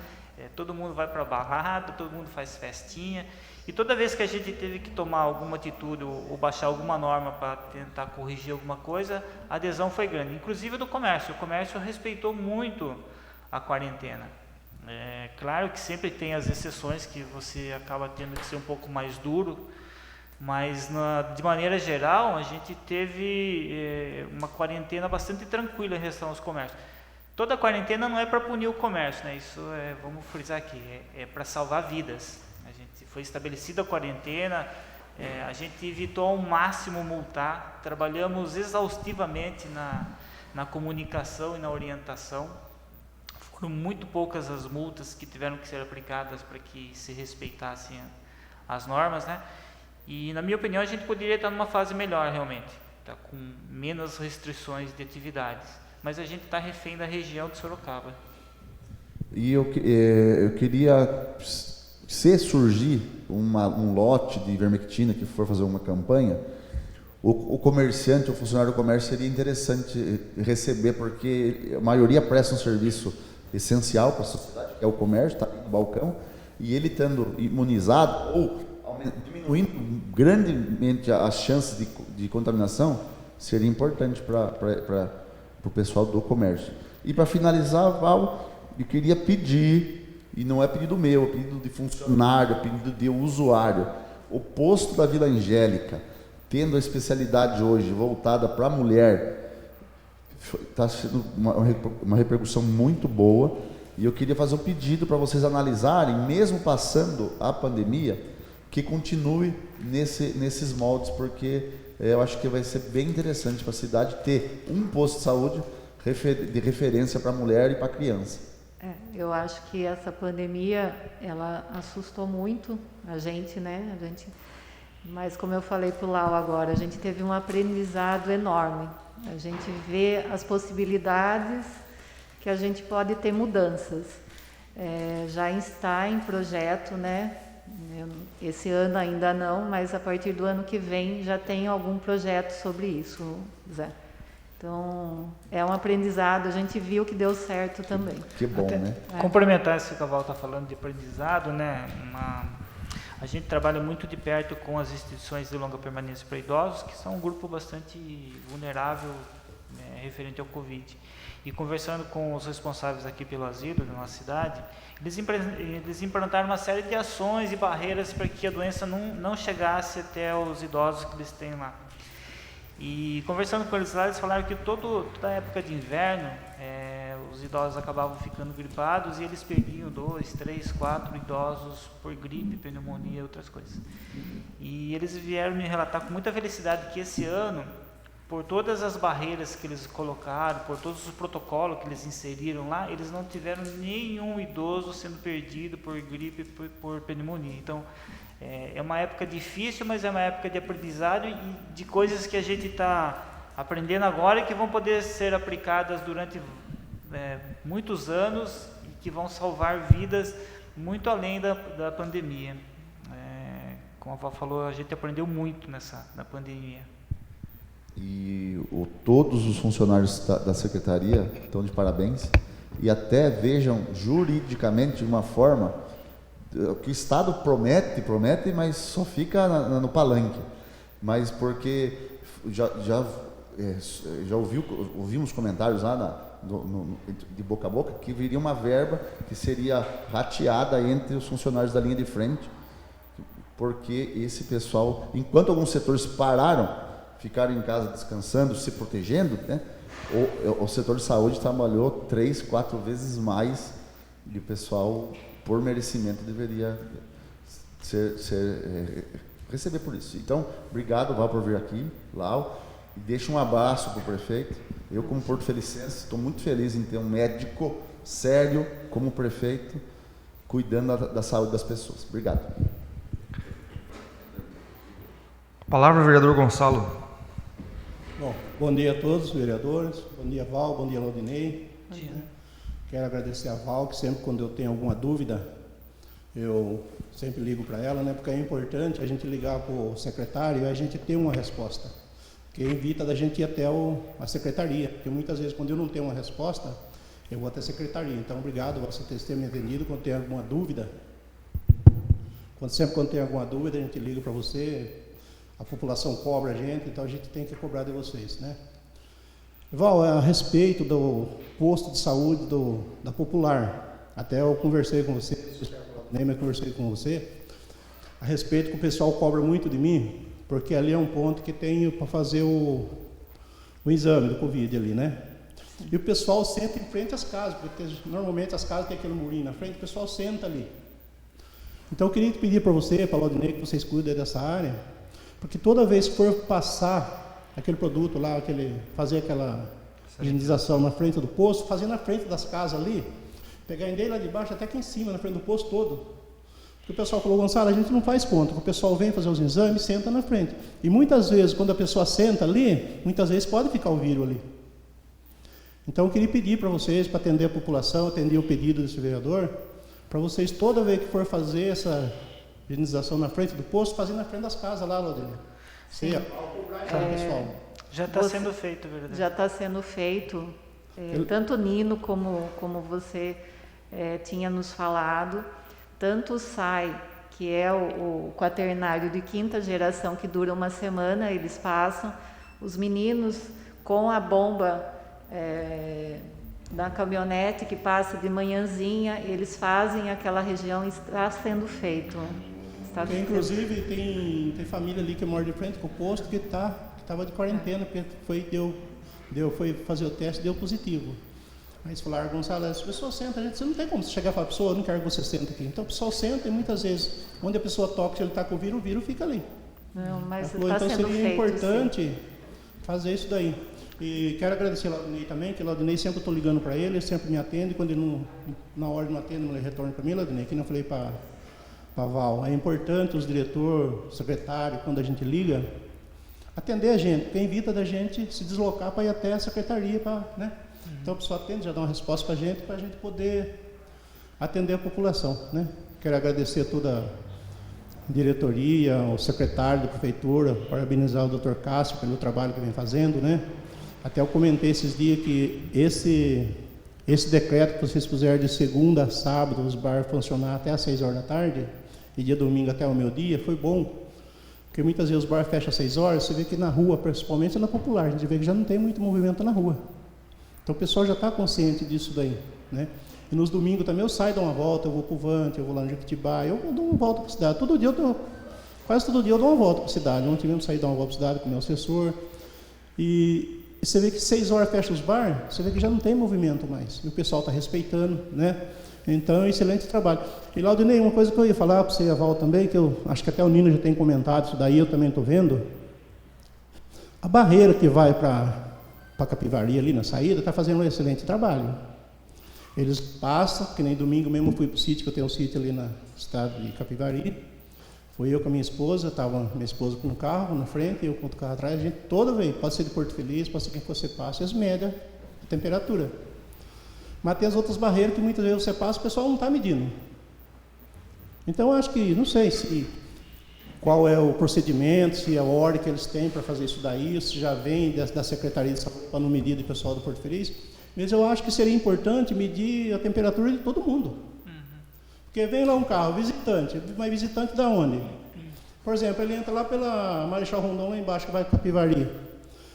todo mundo vai para a balada, todo mundo faz festinha. E toda vez que a gente teve que tomar alguma atitude ou baixar alguma norma para tentar corrigir alguma coisa, a adesão foi grande. Inclusive do comércio. O comércio respeitou muito a quarentena. Claro que sempre tem as exceções que você acaba tendo que ser um pouco mais duro, mas de maneira geral a gente teve uma quarentena bastante tranquila em relação aos comércios. Toda a quarentena não é para punir o comércio, né? Isso vamos frisar aqui, é para salvar vidas. A gente foi estabelecida a quarentena, a gente evitou ao máximo multar, trabalhamos exaustivamente na comunicação e na orientação. Foram muito poucas as multas que tiveram que ser aplicadas para que se respeitassem as normas, né? E, na minha opinião, a gente poderia estar numa fase melhor, realmente, tá, com menos restrições de atividades. Mas a gente está refém da região de Sorocaba. E eu queria, se surgir um lote de ivermectina que for fazer uma campanha, o comerciante, o funcionário do comércio, seria interessante receber, porque a maioria presta um serviço essencial para a sociedade, que é o comércio, está no balcão, e ele estando imunizado ou diminuindo grandemente as chances de contaminação, seria importante para o pessoal do comércio. E para finalizar, Val, eu queria pedir, e não é pedido meu, é pedido de funcionário, é pedido de usuário, o posto da Vila Angélica, tendo a especialidade hoje voltada para a mulher, está sendo uma repercussão muito boa, e eu queria fazer um pedido para vocês analisarem, mesmo passando a pandemia, que continue nesses moldes, porque eu acho que vai ser bem interessante para a cidade ter um posto de saúde de referência para a mulher e para a criança. Eu acho que essa pandemia, ela assustou muito a gente, né? Mas como eu falei para o Lau agora, a gente teve um aprendizado enorme. A gente vê as possibilidades que a gente pode ter mudanças. Já está em projeto, né? Esse ano ainda não, mas a partir do ano que vem já tem algum projeto sobre isso, Zé. Então, é um aprendizado, a gente viu que deu certo também. Que bom, né? Complementar isso que a Val está falando de aprendizado, né? A gente trabalha muito de perto com as instituições de longa permanência para idosos, que são um grupo bastante vulnerável, né, referente ao Covid. E conversando com os responsáveis aqui pelo asilo da nossa cidade, eles implantaram uma série de ações e barreiras para que a doença não chegasse até os idosos que eles têm lá. E conversando com eles lá, eles falaram que toda a época de inverno, os idosos acabavam ficando gripados e eles perdiam 2, 3, 4 idosos por gripe, pneumonia e outras coisas. E eles vieram me relatar com muita felicidade que esse ano, por todas as barreiras que eles colocaram, por todos os protocolos que eles inseriram lá, eles não tiveram nenhum idoso sendo perdido por gripe, por pneumonia. Então, é uma época difícil, mas é uma época de aprendizado e de coisas que a gente está aprendendo agora e que vão poder ser aplicadas durante muitos anos e que vão salvar vidas muito além da pandemia. Como a avó falou, a gente aprendeu muito na pandemia. E todos os funcionários da secretaria estão de parabéns e até vejam juridicamente de uma forma que o Estado promete, mas só fica no palanque. Mas porque já ouvimos comentários lá de boca a boca que viria uma verba que seria rateada entre os funcionários da linha de frente, porque esse pessoal, enquanto alguns setores pararam, ficaram em casa descansando, se protegendo, né? O setor de saúde trabalhou 3, 4 vezes mais e o pessoal, por merecimento, deveria receber por isso. Então, obrigado, Val, por vir aqui, Lau, e deixa um abraço para o prefeito. Eu, como Porto Felicense, estou muito feliz em ter um médico sério como prefeito, cuidando da saúde das pessoas. Obrigado. Palavra, vereador Gonçalo. Bom dia a todos os vereadores, bom dia Val, bom dia Laudinei. Quero agradecer a Val, que sempre quando eu tenho alguma dúvida, eu sempre ligo para ela, né? Porque é importante a gente ligar para o secretário e a gente ter uma resposta, que evita da gente ir até a secretaria, porque muitas vezes quando eu não tenho uma resposta, eu vou até a secretaria. Então, obrigado você ter me atendido. Quando tem alguma dúvida, quando tem alguma dúvida, a gente liga para você. A população cobra a gente, então a gente tem que cobrar de vocês, né? Val, a respeito do posto de saúde da Popular, até eu conversei com você, a respeito que o pessoal cobra muito de mim, porque ali é um ponto que tem para fazer o exame do Covid ali, né? E o pessoal senta em frente às casas, porque normalmente as casas têm aquele murinho na frente, o pessoal senta ali. Então eu queria pedir para você, para a Laudinei, que vocês cuidem dessa área, porque toda vez que for passar aquele produto lá, fazer aquela higienização na frente do posto, fazer na frente das casas ali, pegar em lá de baixo até aqui em cima, na frente do posto todo. Porque o pessoal falou, Gonçalo, a gente não faz conta, o pessoal vem fazer os exames, senta na frente. E muitas vezes, quando a pessoa senta ali, muitas vezes pode ficar o vírus ali. Então eu queria pedir para vocês, para atender a população, atender o pedido desse vereador, para vocês toda vez que for fazer essa higienização na frente do posto, fazer na frente das casas lá, Laudinei. Sim. Pessoal. Já está sendo feito, verdade? Já está sendo feito. Tanto o Nino como você tinha nos falado, tanto o SAI, que é o quaternário de 5ª geração, que dura uma semana, eles passam, os meninos com a bomba da caminhonete que passa de manhãzinha, eles fazem aquela região, está sendo feito. Inclusive tem família ali que mora de frente com o posto que estava de quarentena, porque foi fazer o teste e deu positivo. Aí eles falaram, Gonçalo, as pessoas sentam, você não tem como chegar e falar, pessoa, eu não quero que você sente aqui. Então o pessoal senta e muitas vezes, onde a pessoa toca, se ele está com o vírus fica ali. Não, mas falou, então seria importante fazer isso daí. E quero agradecer ao Laudinei também, que o Laudinei sempre estou ligando para ele sempre me atende, quando ele na hora não atende, ele retorna para mim, Laudinei, que não falei para Val, é importante os diretores, secretário, quando a gente liga, atender a gente, porque evita da gente se deslocar para ir até a secretaria, né? Então a pessoa atende, já dá uma resposta para a gente poder atender a população, né? Quero agradecer a toda a diretoria, o secretário da prefeitura, parabenizar o Dr. Cássio pelo trabalho que vem fazendo, né? Até eu comentei esses dias que esse decreto que vocês puseram de segunda a sábado, os bares funcionar até às 6 horas da tarde, e dia domingo até o meio-dia, foi bom. Porque muitas vezes os bares fecham às 6 horas, você vê que na rua, principalmente na Popular, a gente vê que já não tem muito movimento na rua. Então o pessoal já está consciente disso daí, né? E nos domingos também eu saio, dou uma volta, eu vou para o Vante, eu vou lá no Jequitibá, eu dou uma volta para a cidade. Quase todo dia eu dou uma volta para a cidade. Ontem mesmo saí dar uma volta para a cidade com o meu assessor. E você vê que 6 horas fecha os bar, você vê que já não tem movimento mais. E o pessoal está respeitando, né? Então, é um excelente trabalho. E, Laudinei, uma coisa que eu ia falar para você e a Val também, que eu acho que até o Nino já tem comentado isso daí, eu também estou vendo. A barreira que vai para a Capivari ali na saída está fazendo um excelente trabalho. Eles passam, que nem domingo mesmo eu fui para o sítio, que eu tenho um sítio ali na cidade de Capivari. Fui eu com a minha esposa, estava minha esposa com o carro na frente, eu com o carro atrás, a gente toda vez, pode ser de Porto Feliz, pode ser quem você passa, as médias de temperatura. Mas tem as outras barreiras que muitas vezes você passa, o pessoal não está medindo. Então, eu acho que, não sei qual é o procedimento, se é a ordem que eles têm para fazer isso daí, se já vem da Secretaria de Saúde para não medir do pessoal do Porto Feliz, mas eu acho que seria importante medir a temperatura de todo mundo. Porque vem lá um carro, visitante, mas visitante da onde? Por exemplo, ele entra lá pela Marechal Rondon, lá embaixo, que vai para Capivari.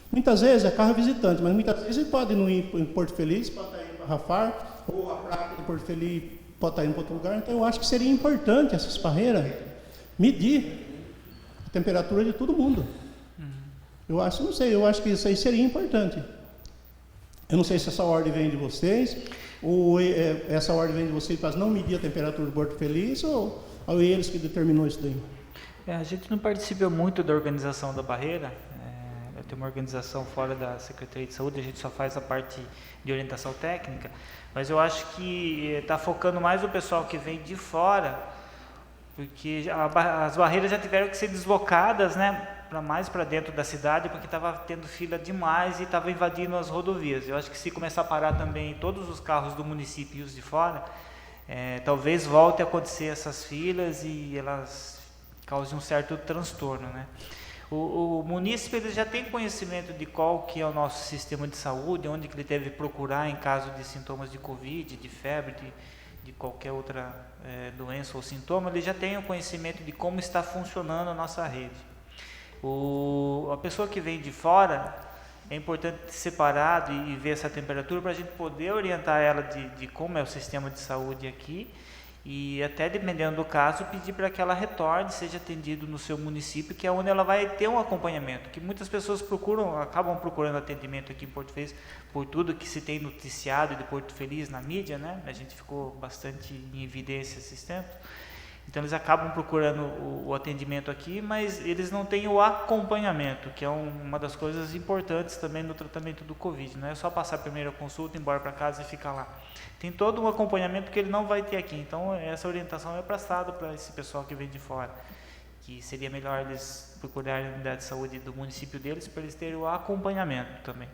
Muitas vezes é carro visitante, mas muitas vezes ele pode não ir em Porto Feliz, pode estar indo para Rafar, ou a praia de Porto Feliz pode estar indo para outro lugar. Então, eu acho que seria importante essas barreiras medir a temperatura de todo mundo. Eu acho, não sei, eu acho que isso aí seria importante. Eu não sei se essa ordem vem de vocês, ou essa ordem vem de vocês para não medir a temperatura do Porto Feliz, ou eles que determinou isso daí? A gente não participa muito da organização da barreira. Eu tenho uma organização fora da Secretaria de Saúde, a gente só faz a parte de orientação técnica, mas eu acho que está focando mais o pessoal que vem de fora, porque as barreiras já tiveram que ser deslocadas, né, mais para dentro da cidade, porque estava tendo fila demais e estava invadindo as rodovias. Eu acho que se começar a parar também todos os carros do município e os de fora, talvez volte a acontecer essas filas e elas causem um certo transtorno, né? O munícipe ele já tem conhecimento de qual que é o nosso sistema de saúde, onde que ele deve procurar em caso de sintomas de Covid, de febre, de qualquer outra doença ou sintoma, ele já tem o conhecimento de como está funcionando a nossa rede. A pessoa que vem de fora, é importante ter separado e ver essa temperatura para a gente poder orientar ela de como é o sistema de saúde aqui e até dependendo do caso, pedir para que ela retorne, seja atendido no seu município, que é onde ela vai ter um acompanhamento, que muitas pessoas acabam procurando atendimento aqui em Porto Feliz, por tudo que se tem noticiado de Porto Feliz na mídia, né? A gente ficou bastante em evidência esses tempos. Então eles acabam procurando o atendimento aqui, mas eles não têm o acompanhamento, que é uma das coisas importantes também no tratamento do Covid. Não é só passar a primeira consulta, ir embora para casa e ficar lá. Tem todo um acompanhamento que ele não vai ter aqui. Então essa orientação é passada para esse pessoal que vem de fora, que seria melhor eles procurarem a unidade de saúde do município deles para eles terem o acompanhamento também.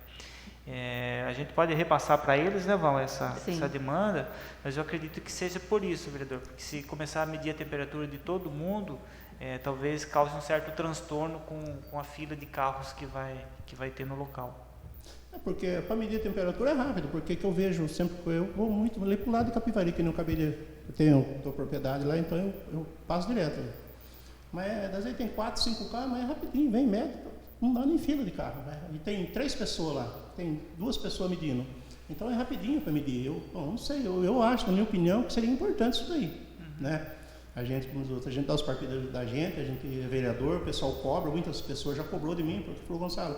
A gente pode repassar para eles, né, Val, essa demanda, mas eu acredito que seja por isso, vereador, porque se começar a medir a temperatura de todo mundo, talvez cause um certo transtorno com a fila de carros que vai ter no local. Porque para medir a temperatura é rápido, porque que eu vejo sempre, eu vou muito ali para o lado de Capivari, que não acabei de... Eu tenho propriedade lá, então eu passo direto. Mas às vezes tem 4, 5 carros, mas é rapidinho, vem médio. Não dá nem fila de carro, né? E tem 3 pessoas lá, tem 2 pessoas medindo. Então é rapidinho para medir. Eu não sei, eu acho, na minha opinião, que seria importante isso daí. Né? A gente, como os outros, a gente dá os partidos da gente, a gente é vereador, o pessoal cobra, muitas pessoas já cobrou de mim, porque falou, Gonçalo,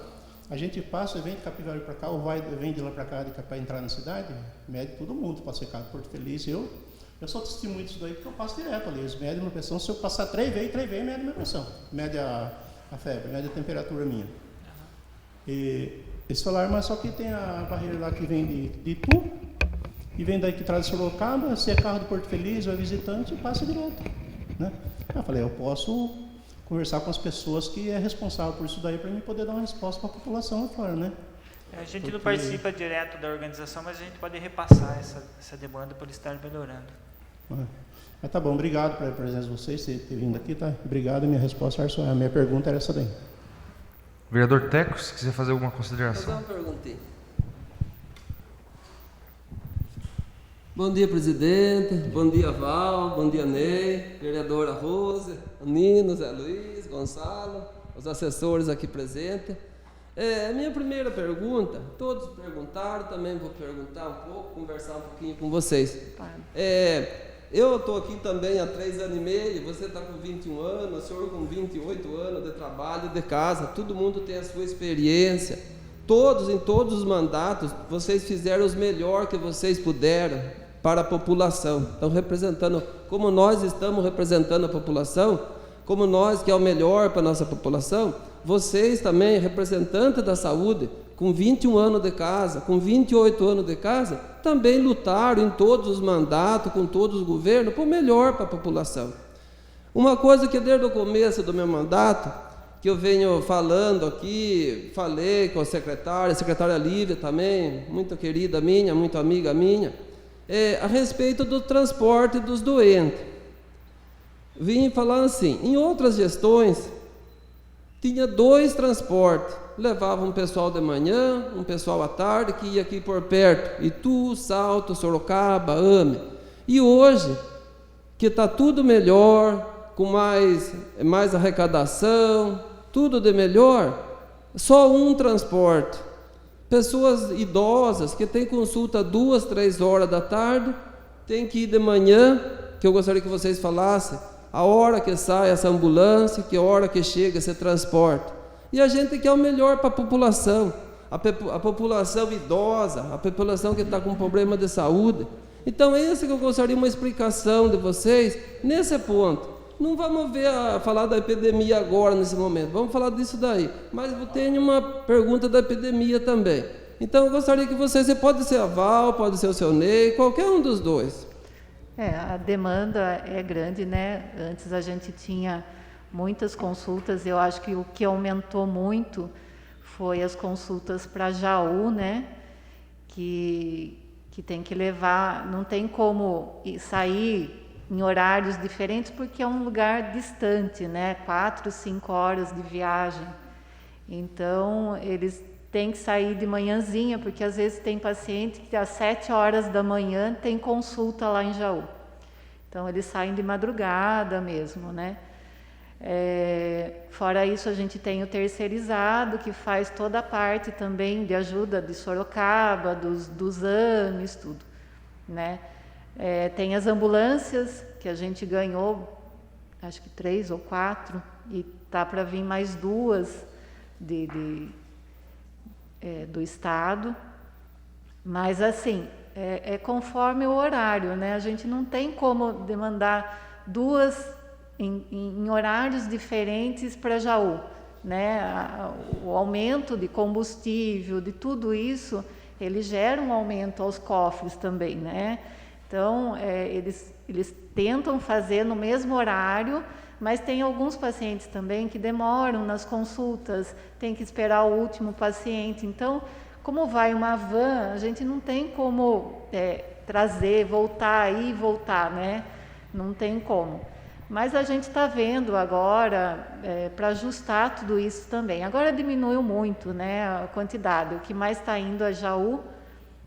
a gente passa, vem de Capivari para cá, ou vem de lá para cá para entrar na cidade, mede todo mundo, para ser cá de Porto Feliz. Eu só testemunho disso daí porque eu passo direto ali. Eles medem minha pressão, se eu passar 3 vezes, mede minha pressão. Mede a febre, mede a temperatura minha. E eles falaram, mas só que tem a barreira lá que vem de Itu, e vem daí que traz Sorocaba, se é carro de Porto Feliz ou é visitante, passa direto. Né? Eu falei, eu posso conversar com as pessoas que é responsável por isso daí para mim poder dar uma resposta para a população lá fora, né? A gente não participa direto da organização, mas a gente pode repassar essa demanda para estar melhorando. Mas tá bom, obrigado pela presença de vocês, ter vindo aqui, tá? Obrigado, minha resposta, a minha pergunta era essa daí. Vereador Teco, se quiser fazer alguma consideração. Vou fazer uma perguntinha. Bom dia, presidente. Bom dia, Val. Bom dia, Ney. Vereadora Rose, Nino, Zé Luiz, Gonçalo, os assessores aqui presentes. Minha primeira pergunta, todos perguntaram, também vou perguntar um pouco, conversar um pouquinho com vocês. Eu estou aqui também há 3 anos e meio, você está com 21 anos, o senhor com 28 anos de trabalho, de casa, todo mundo tem a sua experiência, em todos os mandatos, vocês fizeram o melhor que vocês puderam para a população. Estão representando, como nós estamos representando a população, como nós que é o melhor para a nossa população, vocês também, representantes da saúde, com 21 anos de casa, com 28 anos de casa, também lutaram em todos os mandatos, com todos os governos, para o melhor para a população. Uma coisa que desde o começo do meu mandato, que eu venho falando aqui, falei com a secretária Lívia também, muito querida minha, muito amiga minha, a respeito do transporte dos doentes. Vim falar assim, em outras gestões, tinha 2 transportes, levava um pessoal de manhã, um pessoal à tarde, que ia aqui por perto, Itu, Salto, Sorocaba, Ame. E hoje, que está tudo melhor, com mais arrecadação, tudo de melhor, só um transporte. Pessoas idosas que têm consulta 2, 3 horas da tarde, tem que ir de manhã, que eu gostaria que vocês falassem, a hora que sai essa ambulância, que hora que chega esse transporte. E a gente quer o melhor para a população, a população idosa, a população que está com problema de saúde. Então, esse que eu gostaria de uma explicação de vocês nesse ponto. Não vamos falar da epidemia agora, nesse momento, vamos falar disso daí. Mas eu tenho uma pergunta da epidemia também. Então, eu gostaria que você pode ser a Val, pode ser o seu Ney, qualquer um dos dois. A demanda é grande, né? Antes a gente tinha muitas consultas, eu acho que o que aumentou muito foi as consultas para Jaú, né? Que tem que levar, não tem como sair em horários diferentes, porque é um lugar distante, né? 4, 5 horas de viagem. Então, eles têm que sair de manhãzinha, porque às vezes tem paciente que às 7 horas da manhã tem consulta lá em Jaú. Então, eles saem de madrugada mesmo, né? Fora isso, a gente tem o terceirizado, que faz toda a parte também de ajuda de Sorocaba, dos AMES, tudo, né? Tem as ambulâncias, que a gente ganhou, acho que 3 ou 4, e tá para vir mais 2 do Estado. Mas, assim, conforme o horário, né? A gente não tem como demandar 2 em horários diferentes para Jaú, né? O aumento de combustível, de tudo isso, ele gera um aumento aos cofres também, né? Então, eles tentam fazer no mesmo horário, mas tem alguns pacientes também que demoram nas consultas, tem que esperar o último paciente. Então, como vai uma van, a gente não tem como trazer, voltar aí e voltar, né? Não tem como. Mas a gente está vendo agora para ajustar tudo isso também. Agora diminuiu muito, né, a quantidade. O que mais está indo é Jaú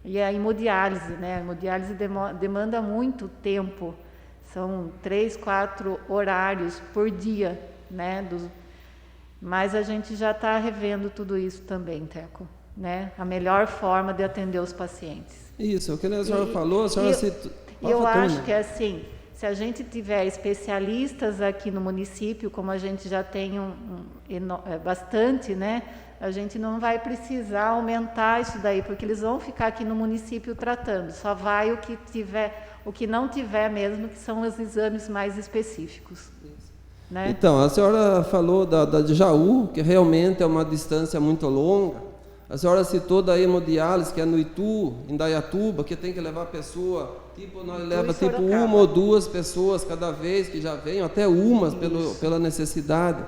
e a hemodiálise, né? A hemodiálise demanda muito tempo. São 3, 4 horários por dia, né? Mas a gente já está revendo tudo isso também, Teco, né? A melhor forma de atender os pacientes. Isso, o que a senhora falou, a senhora citou. Eu acho que assim, se a gente tiver especialistas aqui no município, como a gente já tem bastante, né? A gente não vai precisar aumentar isso daí, porque eles vão ficar aqui no município tratando. Só vai o que não tiver mesmo, que são os exames mais específicos. Né? Então, a senhora falou de Jaú, que realmente é uma distância muito longa. A senhora citou da hemodiálise, que é no Itu, em Dayatuba, que tem que levar a pessoa, nós leva tipo 1 ou 2 pessoas cada vez que já vem, até umas pela necessidade.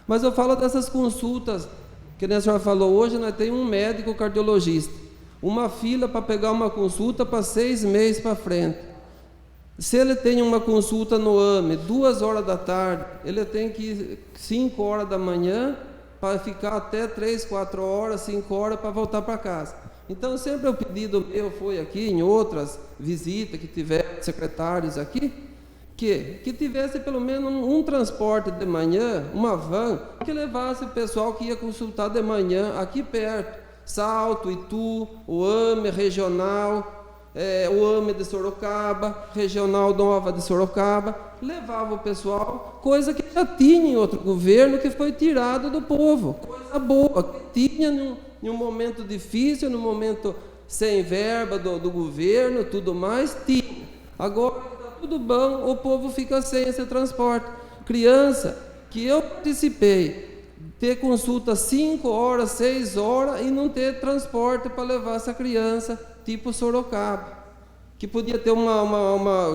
Mas eu falo dessas consultas, que a senhora falou, hoje nós temos um médico cardiologista, uma fila para pegar uma consulta para 6 meses para frente. Se ele tem uma consulta no AME, 2 horas da tarde, ele tem que ir 5 horas da manhã, para ficar até 3, 4 horas, 5 horas para voltar para casa. Então, sempre o pedido meu foi aqui, em outras visitas que tiveram secretários aqui, que tivesse pelo menos um transporte de manhã, uma van, que levasse o pessoal que ia consultar de manhã aqui perto, Salto, Itu, o AME regional, o AME de Sorocaba, regional Nova de Sorocaba, levava o pessoal, coisa que já tinha em outro governo, que foi tirado do povo, coisa boa, que tinha em um momento difícil, num momento sem verba do governo, tudo mais, tinha. Agora está tudo bom, o povo fica sem esse transporte. Criança, que eu participei, ter consulta 5 horas, 6 horas e não ter transporte para levar essa criança, tipo Sorocaba. Que podia ter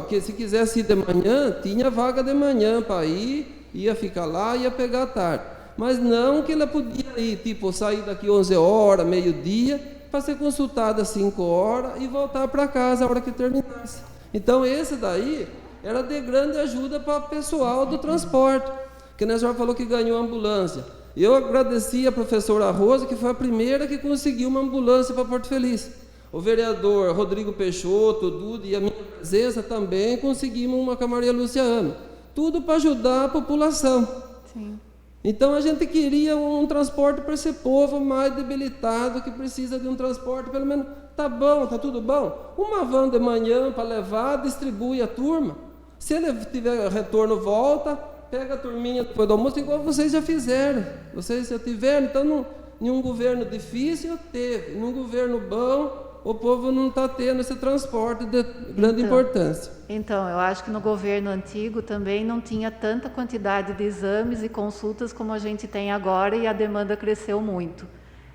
que se quisesse ir de manhã, tinha vaga de manhã para ir, ia ficar lá, ia pegar à tarde. Mas não que ela podia ir, tipo, sair daqui 11 horas, meio-dia, para ser consultada às 5 horas e voltar para casa a hora que terminasse. Então, esse daí era de grande ajuda para o pessoal do transporte. Que a senhora falou que ganhou ambulância. Eu agradeci a professora Rosa, que foi a primeira que conseguiu uma ambulância para Porto Feliz. O vereador Rodrigo Peixoto, Duda e a minha presença também conseguimos uma com a Maria Luciana. Tudo para ajudar a população. Sim. Então a gente queria um transporte para esse povo mais debilitado, que precisa de um transporte, pelo menos, tá bom, tá tudo bom. Uma van de manhã para levar, distribui a turma. Se ele tiver retorno, volta, pega a turminha depois do almoço, igual vocês já fizeram. Vocês já tiveram, então, em um governo difícil, teve. Em um governo bom, o povo não está tendo esse transporte de grande importância. Então, eu acho que no governo antigo também não tinha tanta quantidade de exames e consultas como a gente tem agora, e a demanda cresceu muito,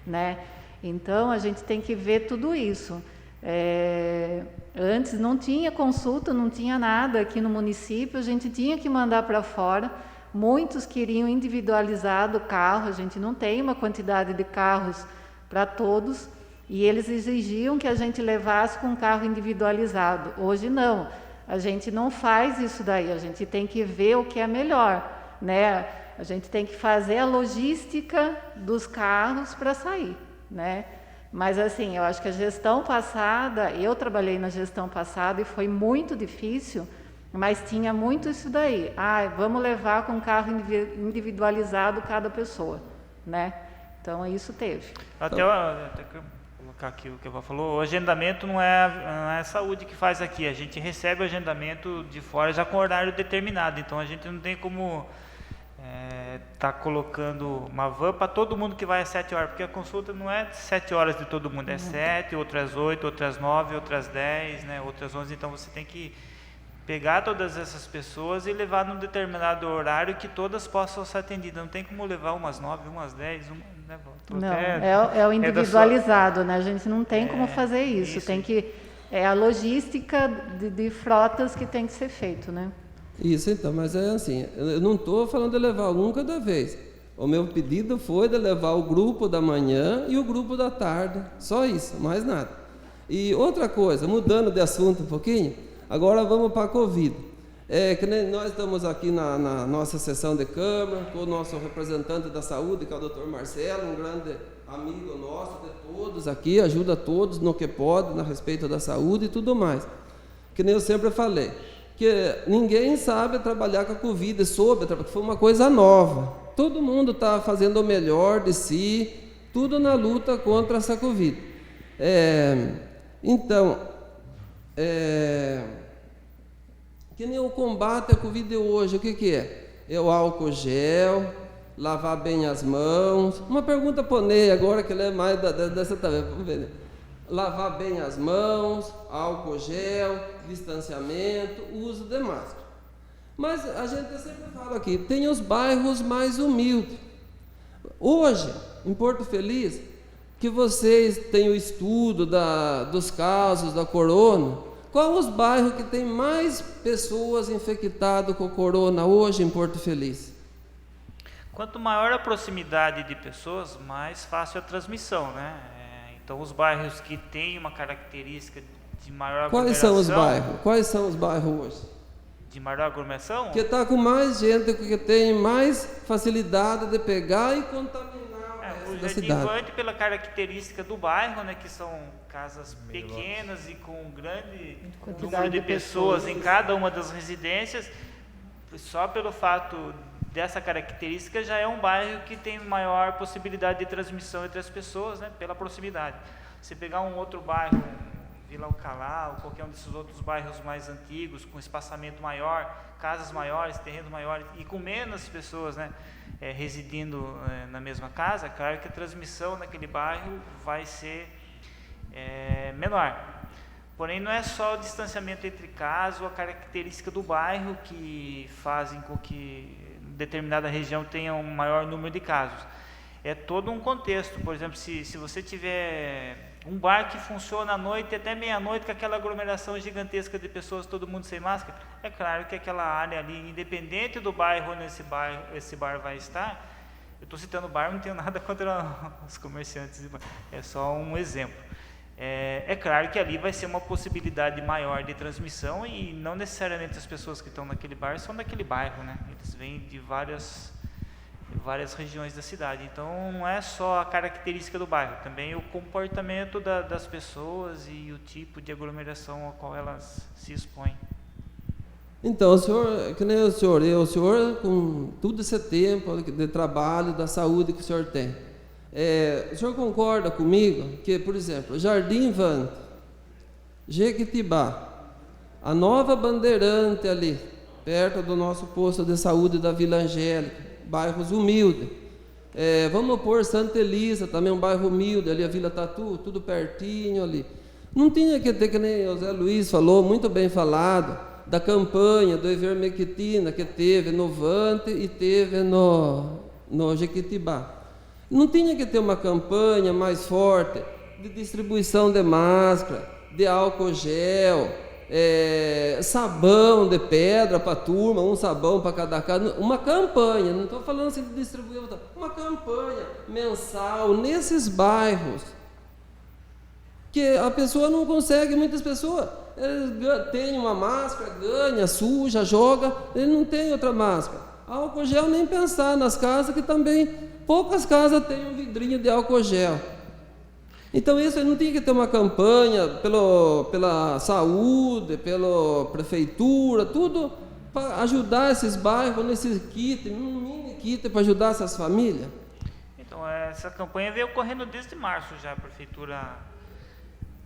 né? Então, a gente tem que ver tudo isso. Antes não tinha consulta, não tinha nada aqui no município, a gente tinha que mandar para fora. Muitos queriam individualizado o carro, a gente não tem uma quantidade de carros para todos, e eles exigiam que a gente levasse com um carro individualizado. Hoje não, a gente não faz isso daí, a gente tem que ver o que é melhor, né? A gente tem que fazer a logística dos carros para sair, né? Mas assim, eu acho que a gestão passada, eu trabalhei na gestão passada e foi muito difícil, mas tinha muito isso daí. Vamos levar com um carro individualizado cada pessoa, né? Então isso teve. Até colocar aqui o que ela falou, o agendamento não é a saúde que faz aqui, a gente recebe o agendamento de fora já com horário determinado, então a gente não tem como tá colocando uma van para todo mundo que vai às 7 horas, porque a consulta não é 7 horas de todo mundo, é 7, outras 8, outras 9, outras 10, né, outras 11, então você tem que pegar todas essas pessoas e levar num determinado horário que todas possam ser atendidas. Não tem como levar umas 9, umas 10, né? Não, é o individualizado, né? A gente não tem como fazer isso. Tem que a logística de frotas que tem que ser feito, né? Isso, então, mas é assim, eu não estou falando de levar um cada vez. O meu pedido foi de levar o grupo da manhã e o grupo da tarde, só isso, mais nada. E outra coisa, mudando de assunto um pouquinho, agora vamos para a Covid. Que nós estamos aqui na nossa sessão de Câmara, com o nosso representante da saúde, que é o Dr. Marcelo, um grande amigo nosso de todos aqui, ajuda todos no que pode, a respeito da saúde e tudo mais. Que nem eu sempre falei, que ninguém sabe trabalhar com a Covid, porque foi uma coisa nova. Todo mundo está fazendo o melhor de si, tudo na luta contra essa Covid. Que nem o combate à Covid hoje, o que é? É o álcool gel, lavar bem as mãos. Uma pergunta para o Ney agora, que ele é mais dessa também. Vamos ver, né? Lavar bem as mãos, álcool gel, distanciamento, uso de máscara. Mas a gente sempre fala aqui, tem os bairros mais humildes. Hoje, em Porto Feliz, que vocês têm o estudo dos casos da corona, qual os bairros que tem mais pessoas infectadas com corona hoje em Porto Feliz? Quanto maior a proximidade de pessoas, mais fácil a transmissão, né? Então, os bairros que têm uma característica de maior aglomeração... Quais são os bairros hoje? De maior aglomeração? Que está com mais gente, que tem mais facilidade de pegar e contaminar o resto da cidade. Jardim pela característica do bairro, né, que são casas pequenas e com grande número de pessoas em cada uma das residências, só pelo fato dessa característica já é um bairro que tem maior possibilidade de transmissão entre as pessoas, né, pela proximidade. Se pegar um outro bairro, Vila Alcalá, ou qualquer um desses outros bairros mais antigos, com espaçamento maior, casas maiores, terrenos maiores e com menos pessoas, né, residindo na mesma casa, claro que a transmissão naquele bairro vai ser menor. Porém, não é só o distanciamento entre casas ou a característica do bairro que fazem com que determinada região tenha um maior número de casos. É todo um contexto. Por exemplo, se você tiver um bar que funciona à noite até meia-noite com aquela aglomeração gigantesca de pessoas, todo mundo sem máscara, é claro que aquela área ali, independente do bairro onde esse bar vai estar, eu estou citando o bar, não tenho nada contra os comerciantes, é só um exemplo. É claro que ali vai ser uma possibilidade maior de transmissão e não necessariamente as pessoas que estão naquele bar são daquele bairro, né? Eles vêm de várias regiões da cidade. Então, não é só a característica do bairro, também o comportamento das pessoas e o tipo de aglomeração ao qual elas se expõem. Então, o senhor, que nem o senhor com todo esse tempo de trabalho, da saúde que o senhor tem, o senhor concorda comigo que, por exemplo, Jardim Vante, Jequitibá, a Nova Bandeirante ali, perto do nosso posto de saúde da Vila Angélica, bairros humildes, vamos pôr Santa Elisa, também um bairro humilde, ali a Vila Tatu, tudo pertinho ali. Não tinha que ter, que nem o Zé Luiz falou, muito bem falado, da campanha do Ivermectina que teve no Vante e teve no Jequitibá. Não tinha que ter uma campanha mais forte de distribuição de máscara, de álcool gel, sabão de pedra para a turma, um sabão para cada casa, uma campanha, não estou falando assim de distribuir, uma campanha mensal nesses bairros, que a pessoa não consegue, muitas pessoas têm uma máscara, ganha, suja, joga, ele não tem outra máscara. Álcool gel nem pensar, nas casas que também, poucas casas têm um vidrinho de álcool gel. Então isso não tinha que ter uma campanha pela saúde, pela prefeitura, tudo para ajudar esses bairros nesse kit, um mini kit para ajudar essas famílias. Então essa campanha veio ocorrendo desde março já, a prefeitura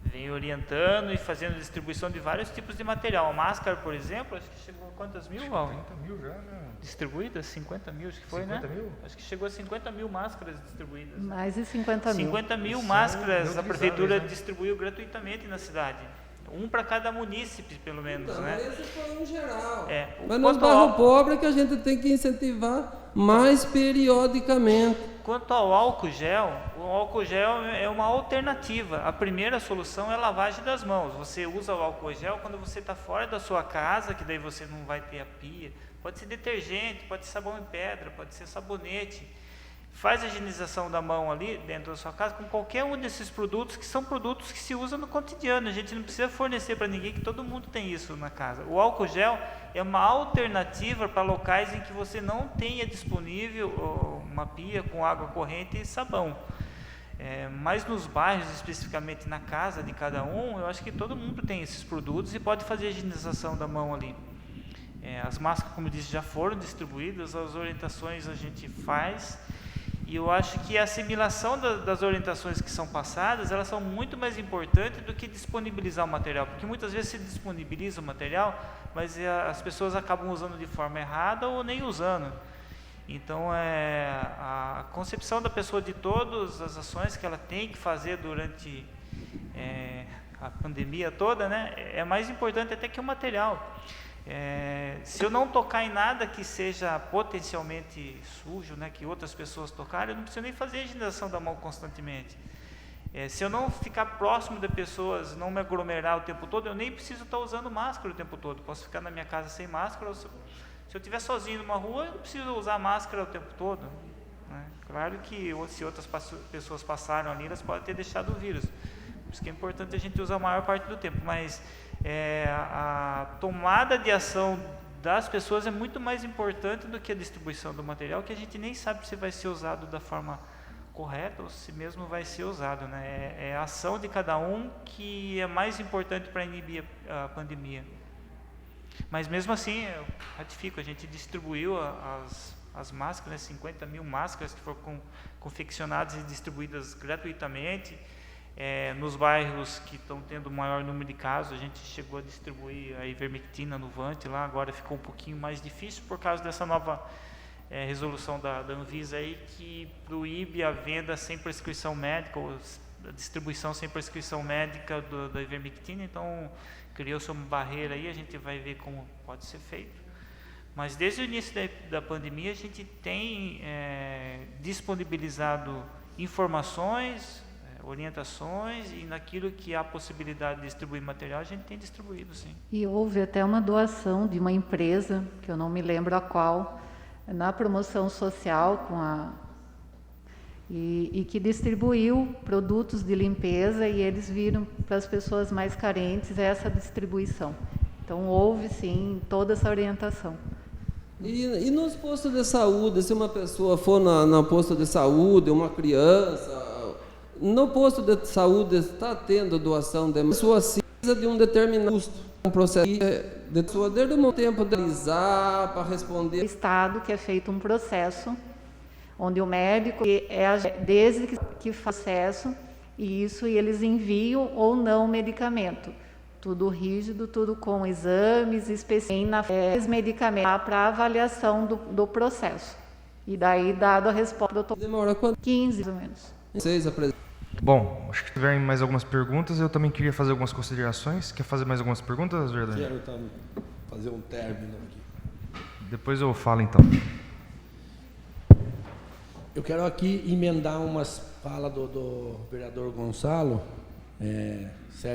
vem orientando e fazendo distribuição de vários tipos de material. A máscara, por exemplo, acho que chegou a quantas mil, Val? 50 mil já, né? Distribuídas? 50 mil, acho que foi, 50 né? mil? Acho que chegou a 50 mil máscaras distribuídas. Mais de 50 mil. 50 mil São máscaras a prefeitura né? distribuiu gratuitamente na cidade. Um para cada município, pelo menos, Então, né? esse foi um geral. Quanto Mas nos bairros pobres que a gente tem que incentivar mais periodicamente. Quanto ao álcool gel, o álcool gel é uma alternativa. A primeira solução é a lavagem das mãos. Você usa o álcool gel quando você está fora da sua casa, que daí você não vai ter a pia. Pode ser detergente, pode ser sabão em pedra, pode ser sabonete. Faz a higienização da mão ali dentro da sua casa com qualquer um desses produtos, que são produtos que se usam no cotidiano. A gente não precisa fornecer para ninguém, que todo mundo tem isso na casa. O álcool gel é uma alternativa para locais em que você não tenha disponível uma pia com água corrente e sabão. Mas nos bairros, especificamente na casa de cada um, eu acho que todo mundo tem esses produtos e pode fazer a higienização da mão ali. As máscaras, como eu disse, já foram distribuídas, as orientações a gente faz. E eu acho que a assimilação das orientações que são passadas, elas são muito mais importantes do que disponibilizar o material, porque muitas vezes se disponibiliza o material, mas as pessoas acabam usando de forma errada ou nem usando. Então, a concepção da pessoa de todas as ações que ela tem que fazer durante a pandemia toda, né, é mais importante até que o material. Se eu não tocar em nada que seja potencialmente sujo, né, que outras pessoas tocarem, eu não preciso nem fazer a higienização da mão constantemente. Se eu não ficar próximo de pessoas, não me aglomerar o tempo todo, eu nem preciso estar usando máscara o tempo todo. Posso ficar na minha casa sem máscara. Ou se eu estiver sozinho numa rua, eu não preciso usar máscara o tempo todo, né? Claro que se outras pessoas passaram ali, elas podem ter deixado o vírus. Por isso que é importante a gente usar a maior parte do tempo, mas a tomada de ação das pessoas é muito mais importante do que a distribuição do material, que a gente nem sabe se vai ser usado da forma correta ou se mesmo vai ser usado, né? É a ação de cada um que é mais importante para inibir a pandemia. Mas mesmo assim, eu ratifico, a gente distribuiu as máscaras, 50 mil máscaras que foram confeccionadas e distribuídas gratuitamente. Nos bairros que estão tendo maior número de casos, a gente chegou a distribuir a ivermectina no Vante lá, agora ficou um pouquinho mais difícil por causa dessa nova resolução da Anvisa aí que proíbe a venda sem prescrição médica, ou a distribuição sem prescrição médica da ivermectina. Então criou-se uma barreira aí, a gente vai ver como pode ser feito. Mas desde o início da pandemia a gente tem disponibilizado informações, orientações, e naquilo que há possibilidade de distribuir material, a gente tem distribuído, sim. E houve até uma doação de uma empresa, que eu não me lembro a qual, na promoção social e que distribuiu produtos de limpeza, e eles viram para as pessoas mais carentes essa distribuição. Então houve sim toda essa orientação. E nos postos de saúde, se uma pessoa for no posto de saúde, uma criança, no posto de saúde está tendo doação de pessoa, precisa de um determinado custo, um processo de pessoa desde um tempo de analisar para responder. O Estado que é feito um processo onde o médico desde que faz processo e eles enviam ou não o medicamento, tudo rígido, tudo com exames específicos, medicamentos para avaliação do processo. E daí, dado a resposta, demora quanto? 15 mais ou menos. 6 apresentações. Bom, acho que se tiverem mais algumas perguntas, eu também queria fazer algumas considerações. Quer fazer mais algumas perguntas, Verdade? Quero fazer um término aqui. Depois eu falo, então. Eu quero aqui emendar umas falas do vereador Gonçalo. Certo.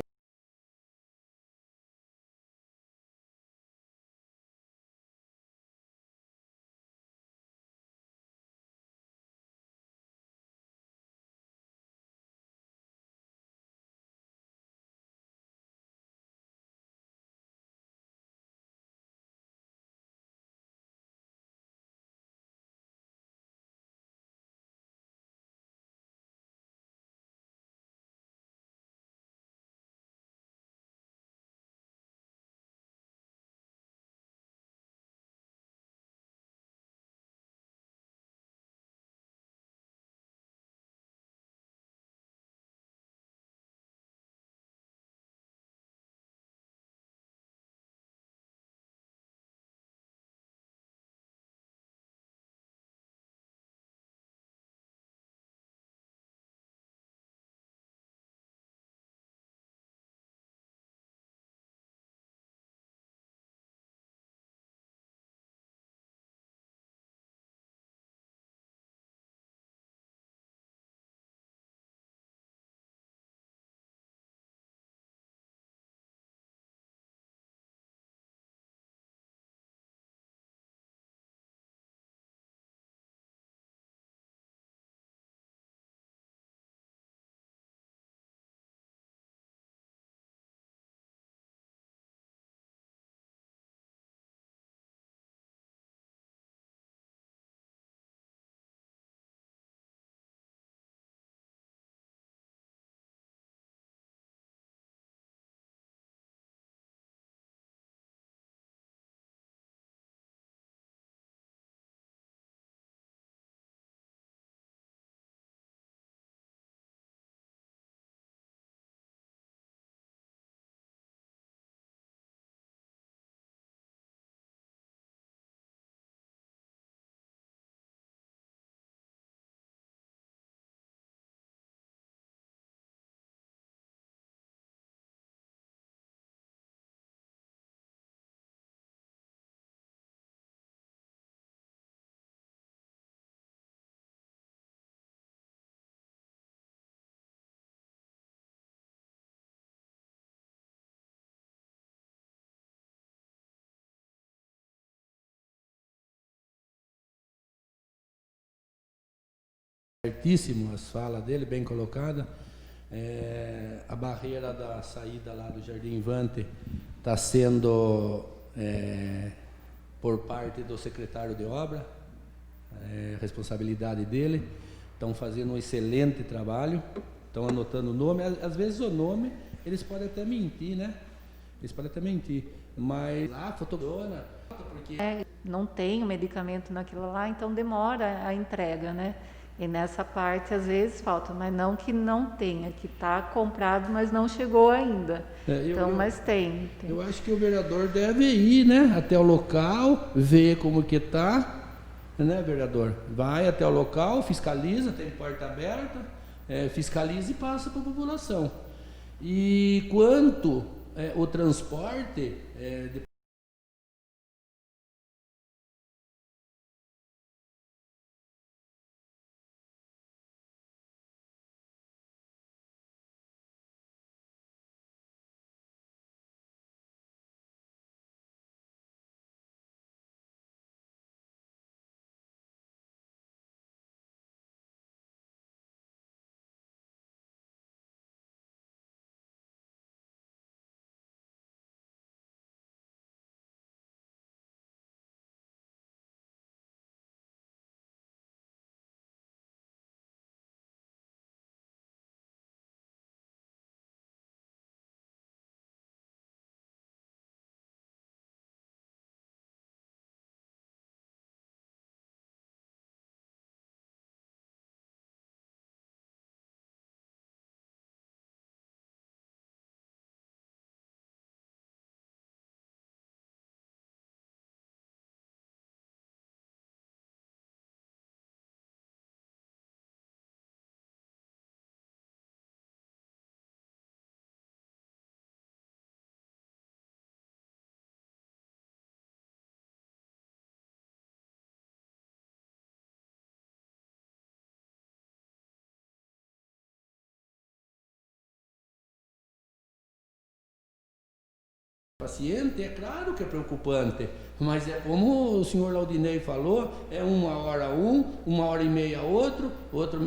Certíssimo as falas dele, bem colocada. A barreira da saída lá do Jardim Vante está sendo por parte do secretário de obra, responsabilidade dele. Estão fazendo um excelente trabalho, estão anotando o nome. Às vezes o nome, eles podem até mentir, né? Eles podem até mentir, mas lá fotografia, porque não tem o medicamento naquilo lá, então demora a entrega, né? E nessa parte, às vezes, falta, mas não que não tenha, que está comprado, mas não chegou ainda. Mas tem. Eu acho que o vereador deve ir, né, até o local, ver como que está, né, vereador? Vai até o local, fiscaliza, tem porta aberta, fiscaliza e passa para a população. E quanto o transporte, paciente, é claro que é preocupante, mas é como o senhor Laudinei falou, é 1h um, 1h30 outro,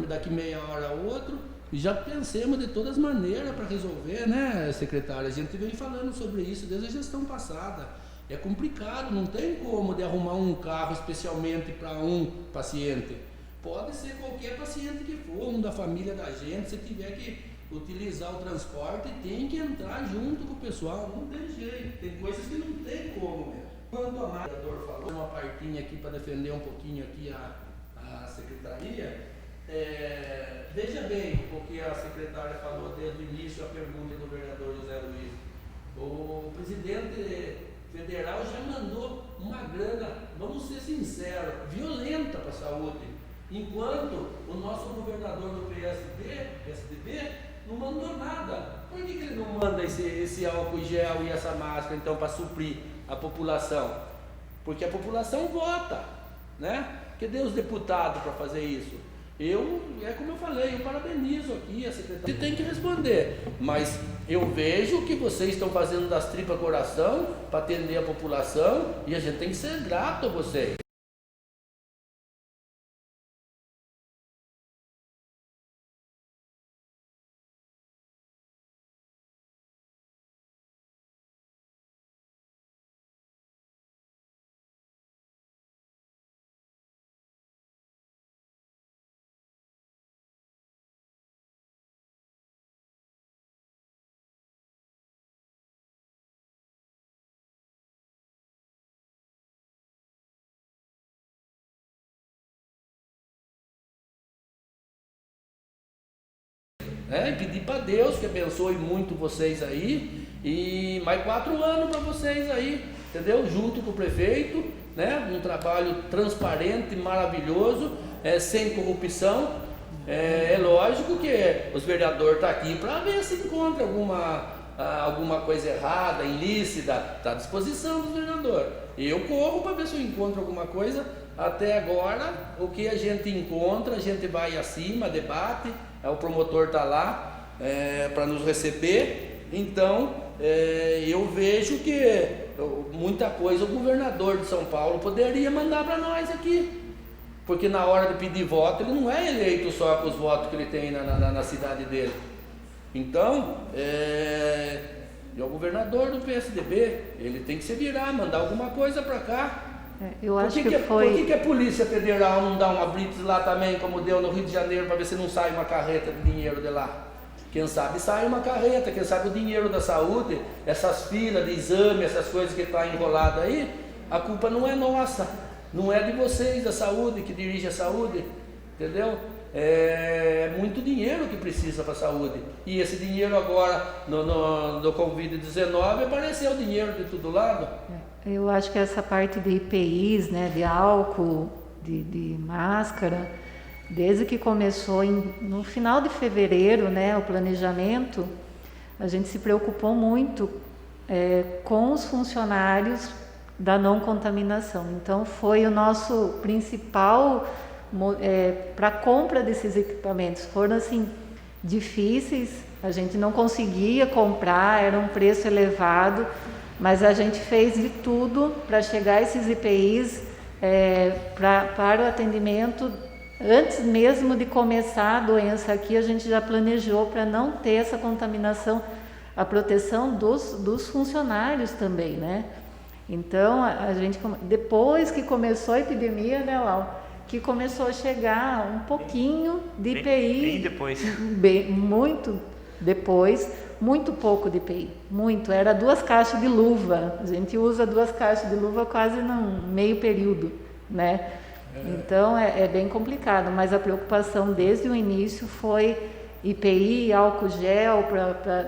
daqui meia hora outro, e já pensemos de todas as maneiras para resolver, né, secretária? A gente vem falando sobre isso desde a gestão passada. É complicado, não tem como de arrumar um carro especialmente para um paciente. Pode ser qualquer paciente que for, um da família da gente, se tiver que utilizar o transporte, tem que entrar junto com o pessoal, não tem jeito, tem coisas que não tem como mesmo. Quanto a mais, o vereador falou, uma partinha aqui para defender um pouquinho aqui a secretaria, veja bem o que a secretária falou desde o início, a pergunta do vereador José Luiz. O presidente federal já mandou uma grana, vamos ser sinceros, violenta para a saúde, enquanto o nosso governador do PSDB, não mandou nada. Por que ele não manda esse álcool gel e essa máscara, então, para suprir a população? Porque a população vota, né? Cadê os deputados para fazer isso? É como eu falei, eu parabenizo aqui a secretária. Você tem que responder, mas eu vejo que vocês estão fazendo das tripas coração para atender a população e a gente tem que ser grato a vocês. E pedir para Deus que abençoe muito vocês aí, e mais 4 anos para vocês aí, entendeu? Junto com o prefeito, né? Um trabalho transparente, maravilhoso, sem corrupção. É lógico que os vereadores estão aqui para ver se encontra alguma coisa errada, ilícita, está à disposição do vereador. Eu corro para ver se eu encontro alguma coisa. Até agora, o que a gente encontra, a gente vai acima, debate, o promotor está lá para nos receber. Então, eu vejo que muita coisa o governador de São Paulo poderia mandar para nós aqui. Porque na hora de pedir voto, ele não é eleito só com os votos que ele tem na cidade dele. Então, é o governador do PSDB, ele tem que se virar, mandar alguma coisa para cá. Eu acho Por que a Polícia Federal não dá uma blitz lá também, como deu no Rio de Janeiro, para ver se não sai uma carreta de dinheiro de lá? Quem sabe sai uma carreta, quem sabe o dinheiro da saúde, essas filas de exame, essas coisas que está enrolado aí, a culpa não é nossa, não é de vocês da saúde, que dirige a saúde, entendeu? É muito dinheiro que precisa para a saúde. E esse dinheiro agora, no Covid-19, apareceu dinheiro de todo lado. Eu acho que essa parte de IPIs, né, de álcool de máscara. Desde que começou no final de fevereiro, né, o planejamento, a gente se preocupou muito com os funcionários da não contaminação. Então foi o nosso principal para a compra desses equipamentos. Foram assim difíceis, a gente não conseguia comprar, era um preço elevado, mas a gente fez de tudo para chegar a esses EPIs para o atendimento. Antes mesmo de começar a doença aqui, a gente já planejou para não ter essa contaminação, a proteção dos funcionários também, né? Então, a gente, depois que começou a epidemia, né, Lau, que começou a chegar um pouquinho de IPI. Bem depois. Muito depois, muito pouco de IPI, muito. Era 2 caixas de luva, a gente usa 2 caixas de luva quase num meio período, né? Então é bem complicado, mas a preocupação desde o início foi IPI, álcool gel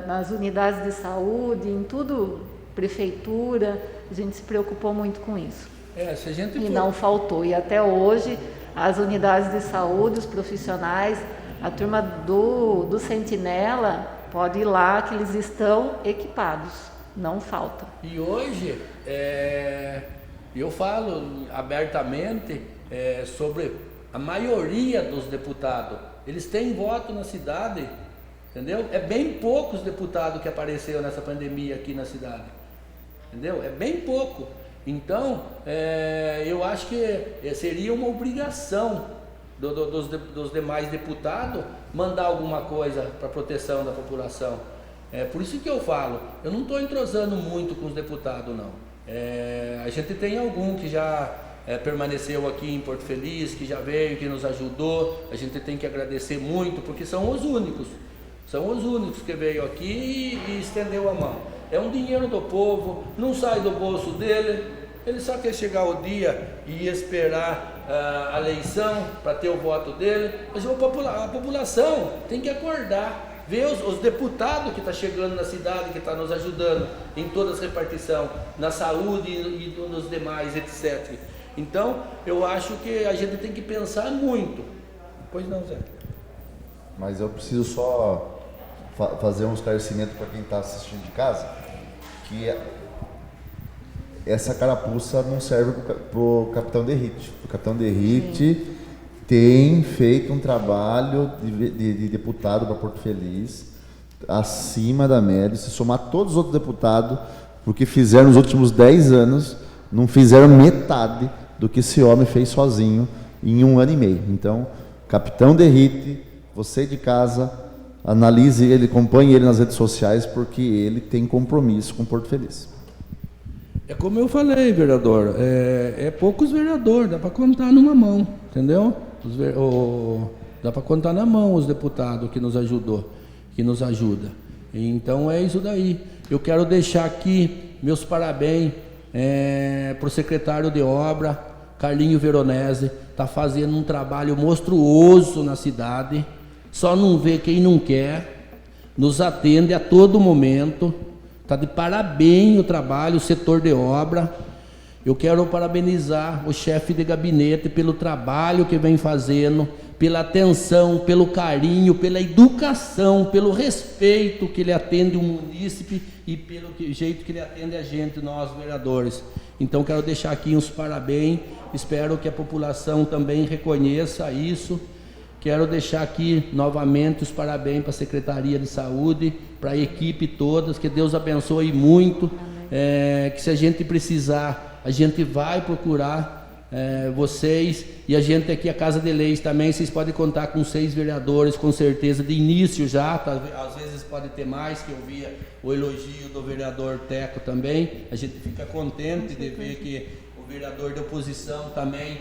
nas unidades de saúde, em tudo, prefeitura, a gente se preocupou muito com isso. Se a gente e não faltou, e até hoje as unidades de saúde, os profissionais, a turma do Sentinela pode ir lá que eles estão equipados, não falta. E hoje eu falo abertamente sobre a maioria dos deputados. Eles têm voto na cidade, entendeu? É bem poucos deputados que apareceram nessa pandemia aqui na cidade, entendeu? É bem pouco. Então, eu acho que seria uma obrigação dos demais deputados mandar alguma coisa para a proteção da população. Por isso que eu falo, eu não estou entrosando muito com os deputados, não. A gente tem algum que já permaneceu aqui em Porto Feliz, que já veio, que nos ajudou. A gente tem que agradecer muito, porque são os únicos que veio aqui e estendeu a mão. É um dinheiro do povo, não sai do bolso dele, ele só quer chegar o dia e esperar a eleição para ter o voto dele. Mas a população tem que acordar, ver os deputados que estão chegando na cidade, que estão nos ajudando em todas as repartições, na saúde e nos demais, etc. Então, eu acho que a gente tem que pensar muito. Pois não, Zé? Mas eu preciso só fazer um esclarecimento para quem está assistindo de casa, que essa carapuça não serve para o Capitão Derrite. O Capitão Derrite tem feito um trabalho de deputado para Porto Feliz acima da média. Se somar todos os outros deputados, porque fizeram nos últimos 10 anos, não fizeram metade do que esse homem fez sozinho em 1 ano e meio. Então, Capitão Derrite, você de casa, analise ele, acompanhe ele nas redes sociais, porque ele tem compromisso com Porto Feliz. É como eu falei, vereador, poucos vereadores, dá para contar numa mão, entendeu? Dá para contar na mão os deputados que nos ajudam. Então é isso daí. Eu quero deixar aqui meus parabéns para o secretário de obra, Carlinho Veronese, está fazendo um trabalho monstruoso na cidade, só não vê quem não quer, nos atende a todo momento, está de parabéns o trabalho, o setor de obra. Eu quero parabenizar o chefe de gabinete pelo trabalho que vem fazendo, pela atenção, pelo carinho, pela educação, pelo respeito que ele atende o munícipe e pelo jeito que ele atende a gente, nós vereadores. Então quero deixar aqui uns parabéns, espero que a população também reconheça isso. Quero deixar aqui novamente os parabéns para a Secretaria de Saúde, para a equipe toda, que Deus abençoe muito, que se a gente precisar, a gente vai procurar vocês, e a gente aqui, a Casa de Leis também, vocês podem contar com 6 vereadores, com certeza, de início já, tá? Às vezes pode ter mais, que eu via o elogio do vereador Teco também, a gente fica contente de ver que o vereador de oposição também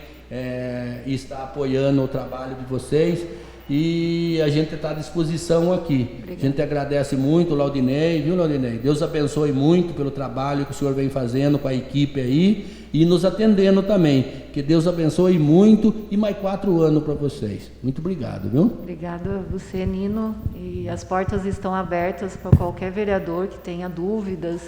está apoiando o trabalho de vocês, e a gente está à disposição aqui. Obrigada. A gente agradece muito o Laudinei, viu, Laudinei? Deus abençoe muito pelo trabalho que o senhor vem fazendo com a equipe aí e nos atendendo também. Que Deus abençoe muito e mais 4 anos para vocês. Muito obrigado, viu? Obrigado a você, Nino. E as portas estão abertas para qualquer vereador que tenha dúvidas,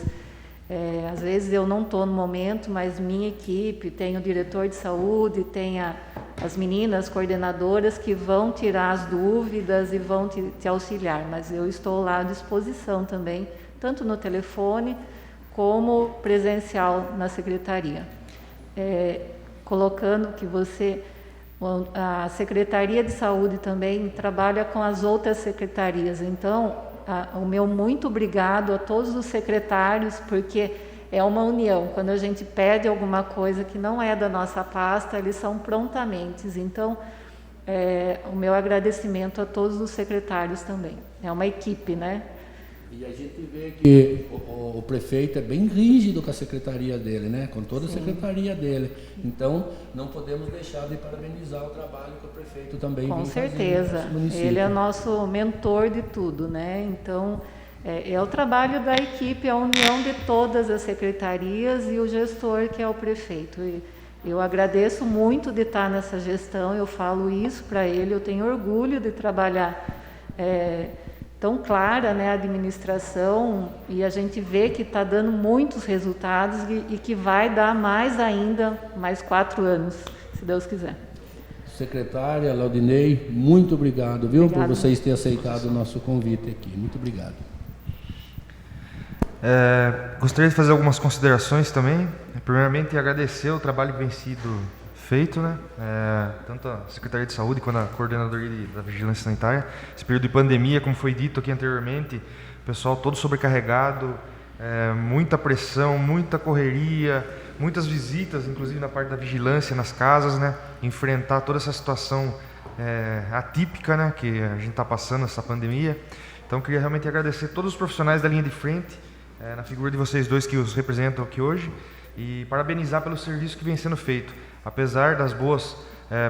Às vezes eu não estou no momento, mas minha equipe, tem o diretor de saúde, tem as meninas coordenadoras que vão tirar as dúvidas e vão te auxiliar, mas eu estou lá à disposição também, tanto no telefone como presencial na secretaria. Colocando que a Secretaria de Saúde também trabalha com as outras secretarias, então o meu muito obrigado a todos os secretários, porque é uma união. Quando a gente pede alguma coisa que não é da nossa pasta, eles são prontamente. Então, o meu agradecimento a todos os secretários também. É uma equipe, né? E a gente vê que o prefeito é bem rígido com a secretaria dele, né? Com toda a secretaria dele. Então, não podemos deixar de parabenizar o trabalho que o prefeito também com vem certeza. fazendo no município. Ele é nosso mentor de tudo, né? Então, é o trabalho da equipe, a união de todas as secretarias e o gestor, que é o prefeito. E eu agradeço muito de estar nessa gestão, eu falo isso para ele, eu tenho orgulho de trabalhar tão clara, né, a administração, e a gente vê que está dando muitos resultados e que vai dar mais ainda, mais 4 anos, se Deus quiser. Secretária Laudinei, muito obrigado, viu, Obrigada. por vocês terem aceitado o nosso convite aqui. Muito obrigado. Gostaria de fazer algumas considerações também. Primeiramente, agradecer o trabalho que vem sido feito, né? Tanto a Secretaria de Saúde quanto a Coordenadoria da Vigilância Sanitária. Esse período de pandemia, como foi dito aqui anteriormente, o pessoal todo sobrecarregado, muita pressão, muita correria, muitas visitas, inclusive na parte da vigilância nas casas, né? Enfrentar toda essa situação atípica, né? Que a gente está passando, essa pandemia. Então, queria realmente agradecer todos os profissionais da linha de frente, na figura de vocês dois que os representam aqui hoje, e parabenizar pelo serviço que vem sendo feito. Apesar das boas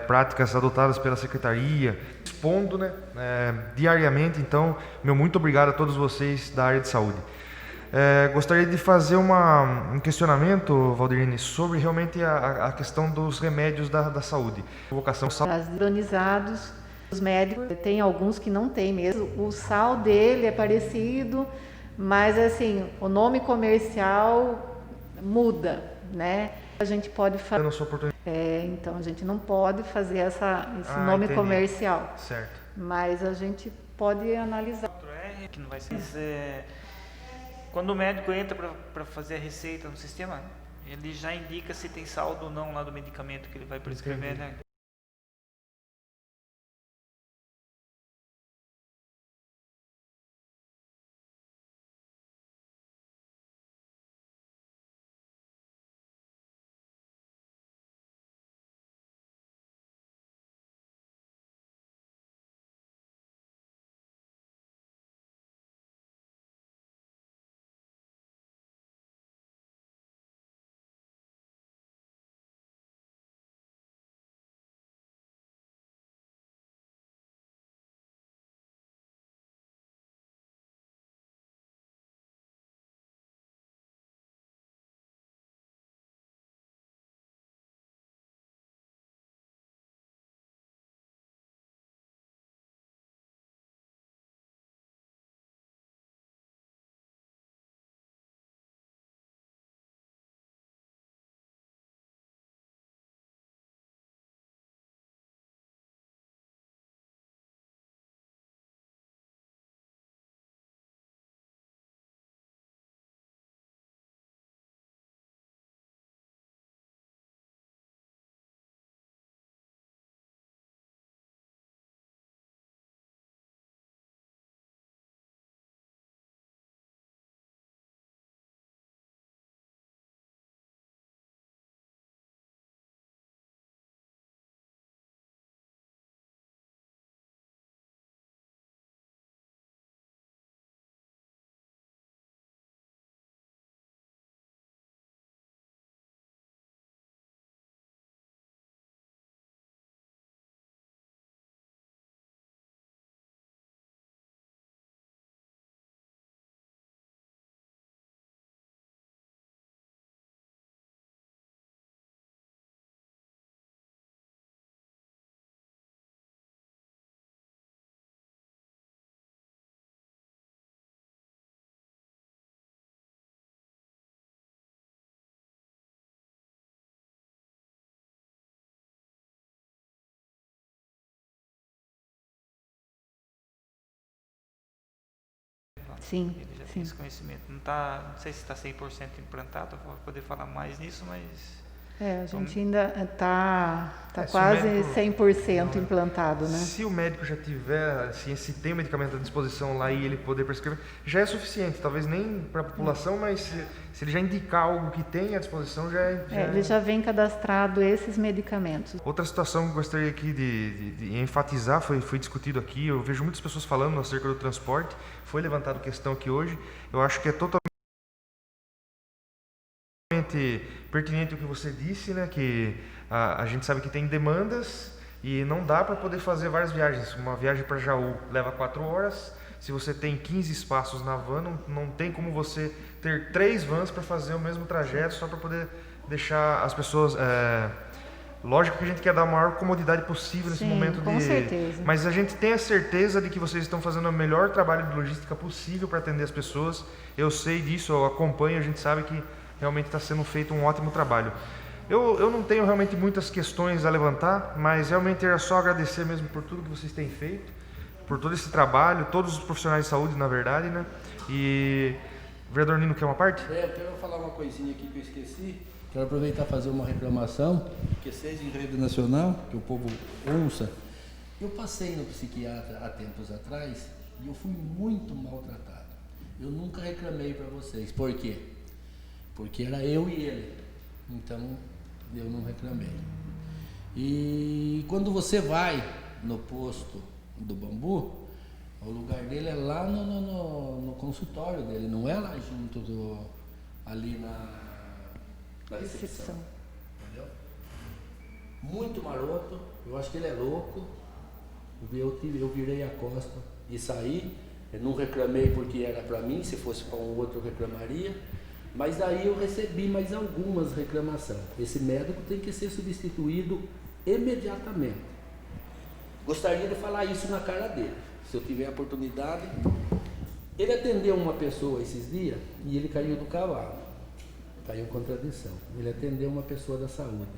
práticas adotadas pela Secretaria, expondo, né, diariamente. Então, meu muito obrigado a todos vocês da área de saúde. Gostaria de fazer um questionamento, Valdirene, sobre realmente a questão dos remédios da saúde. Convocação Padronizados, os médicos, tem alguns que não tem mesmo. O sal dele é parecido, mas assim, o nome comercial muda, né? A gente pode fazer. Então a gente não pode fazer esse nome entendi. Comercial. Certo. Mas a gente pode analisar. Que não vai ser. Quando o médico entra para fazer a receita no sistema, ele já indica se tem saldo ou não lá do medicamento que ele vai prescrever, né? Sim, Ele já sim. tem esse conhecimento. Não sei se está 100% implantado, vou poder falar mais nisso, mas... A gente ainda está Se o quase médico- 100% implantado, né? Se o médico já tiver, assim, se tem o medicamento à disposição lá e ele poder prescrever, já é suficiente. Talvez nem para a população, mas se ele já indicar algo que tem à disposição, já é. Ele já vem cadastrado esses medicamentos. Outra situação que eu gostaria aqui de enfatizar, foi discutido aqui, eu vejo muitas pessoas falando acerca do transporte, foi levantado questão aqui hoje, eu acho que é totalmente pertinente o que você disse, né, que a gente sabe que tem demandas e não dá para poder fazer várias viagens. Uma viagem para Jaú leva 4 horas, se você tem 15 espaços na van, não tem como você ter 3 vans para fazer o mesmo trajeto, só para poder deixar as pessoas... Lógico que a gente quer dar a maior comodidade possível nesse momento com certeza. Mas a gente tem a certeza de que vocês estão fazendo o melhor trabalho de logística possível para atender as pessoas. Eu sei disso, eu acompanho, a gente sabe que realmente está sendo feito um ótimo trabalho. Eu não tenho realmente muitas questões a levantar, mas realmente era só agradecer mesmo por tudo que vocês têm feito, por todo esse trabalho, todos os profissionais de saúde, na verdade, né? E o vereador Nino quer uma parte? Eu quero falar uma coisinha aqui que eu esqueci. Quero aproveitar e fazer uma reclamação, que seja em rede nacional, que o povo ouça. Eu passei no psiquiatra há tempos atrás e eu fui muito maltratado. Eu nunca reclamei para vocês. Por quê? Porque era eu e ele. Então, eu não reclamei. E quando você vai no posto do Bambu, o lugar dele é lá no consultório dele, não é lá junto ali na recepção. Entendeu? Muito maroto, eu acho que ele é louco. Eu virei a costa e saí. Eu não reclamei porque era para mim, se fosse para um outro eu reclamaria. Mas daí eu recebi mais algumas reclamações. Esse médico tem que ser substituído imediatamente. Gostaria de falar isso na cara dele, se eu tiver a oportunidade. Ele atendeu uma pessoa esses dias e ele caiu do cavalo. Caiu contradição. Ele atendeu uma pessoa da saúde,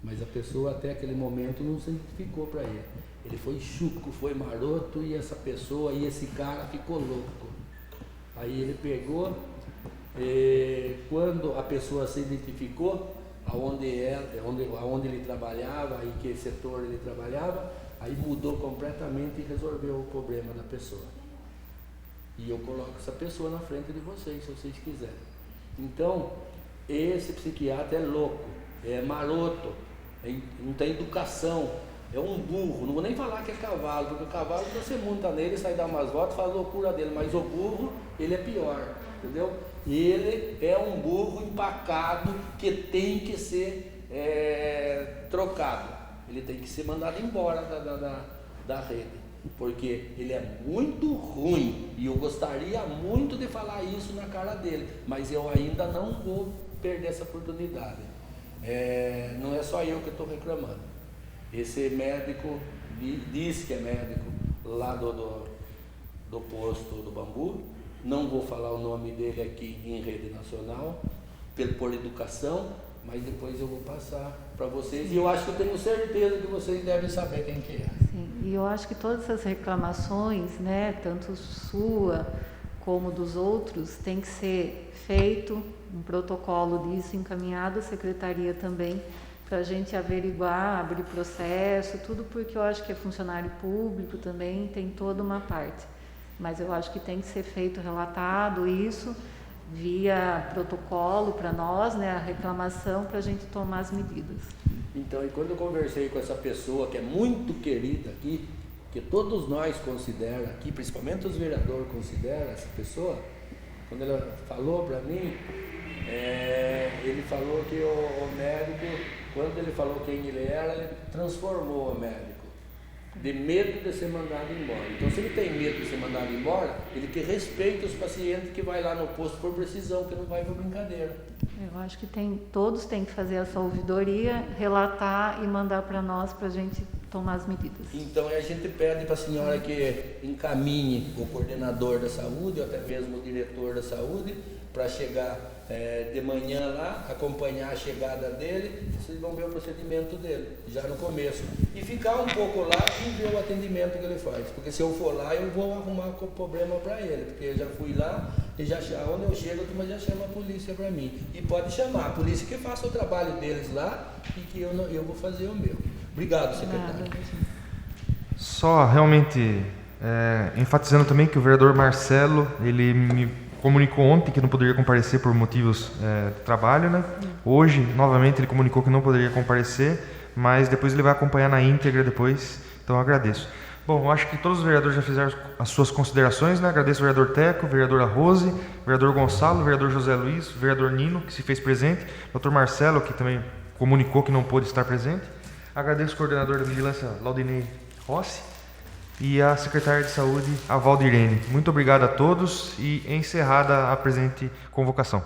mas a pessoa até aquele momento não se identificou para ele. Ele foi chuco, foi maroto e essa pessoa e esse cara ficou louco. Aí ele pegou, quando a pessoa se identificou, aonde ele trabalhava, em que setor ele trabalhava, aí mudou completamente e resolveu o problema da pessoa. E eu coloco essa pessoa na frente de vocês, se vocês quiserem. Então, esse psiquiatra é louco, é maroto, não tem educação, é um burro. Não vou nem falar que é cavalo, porque o cavalo você monta nele, sai dar umas voltas, faz a loucura dele, mas o burro, ele é pior, entendeu? Ele é um burro empacado que tem que ser trocado, ele tem que ser mandado embora da rede, porque ele é muito ruim e eu gostaria muito de falar isso na cara dele, mas eu ainda não vou perder essa oportunidade. Não é só eu que estou reclamando. Esse médico diz que é médico lá do posto do Bambu, não vou falar o nome dele aqui em rede nacional, por educação, mas depois eu vou passar para vocês e eu acho que eu tenho certeza que vocês devem saber quem que é. Sim, e eu acho que todas essas reclamações, né, tanto sua como dos outros, tem que ser feito um protocolo disso, encaminhado à secretaria também, para a gente averiguar, abrir processo, tudo, porque eu acho que é funcionário público também, tem toda uma parte. Mas eu acho que tem que ser feito, relatado isso, via protocolo para nós, né, a reclamação, para a gente tomar as medidas. Então, e quando eu conversei com essa pessoa que é muito querida aqui, que todos nós consideramos aqui, principalmente os vereadores consideram essa pessoa, quando ela falou para mim, ele falou que o médico, quando ele falou quem ele era, ele transformou o médico, de medo de ser mandado embora. Então, se ele tem medo de ser mandado embora, ele que respeita os pacientes que vai lá no posto por precisão, que não vai por brincadeira. Eu acho que todos têm que fazer essa ouvidoria, relatar e mandar para nós, para a gente tomar as medidas. Então, a gente pede para a senhora que encaminhe o coordenador da saúde, ou até mesmo o diretor da saúde, para chegar de manhã lá, acompanhar a chegada dele, vocês vão ver o procedimento dele, já no começo. E ficar um pouco lá e ver o atendimento que ele faz. Porque se eu for lá, eu vou arrumar problema para ele, porque eu já fui lá e já onde eu chego, a turma já chama a polícia para mim. E pode chamar a polícia que faça o trabalho deles lá e que eu vou fazer o meu. Obrigado, secretário. Só realmente enfatizando também que o vereador Marcelo, ele me comunicou ontem que não poderia comparecer por motivos de trabalho, né? Hoje, novamente, ele comunicou que não poderia comparecer, mas depois ele vai acompanhar na íntegra depois, então eu agradeço. Bom, eu acho que todos os vereadores já fizeram as suas considerações, né? Agradeço ao vereador Teco, vereadora Rose, vereador Gonçalo, vereador José Luiz, vereador Nino, que se fez presente, doutor Marcelo, que também comunicou que não pôde estar presente. Agradeço ao coordenador da Vigilância, Laudinei Rossi, e a secretária de Saúde, a Valdirene. Muito obrigado a todos e encerrada a presente convocação.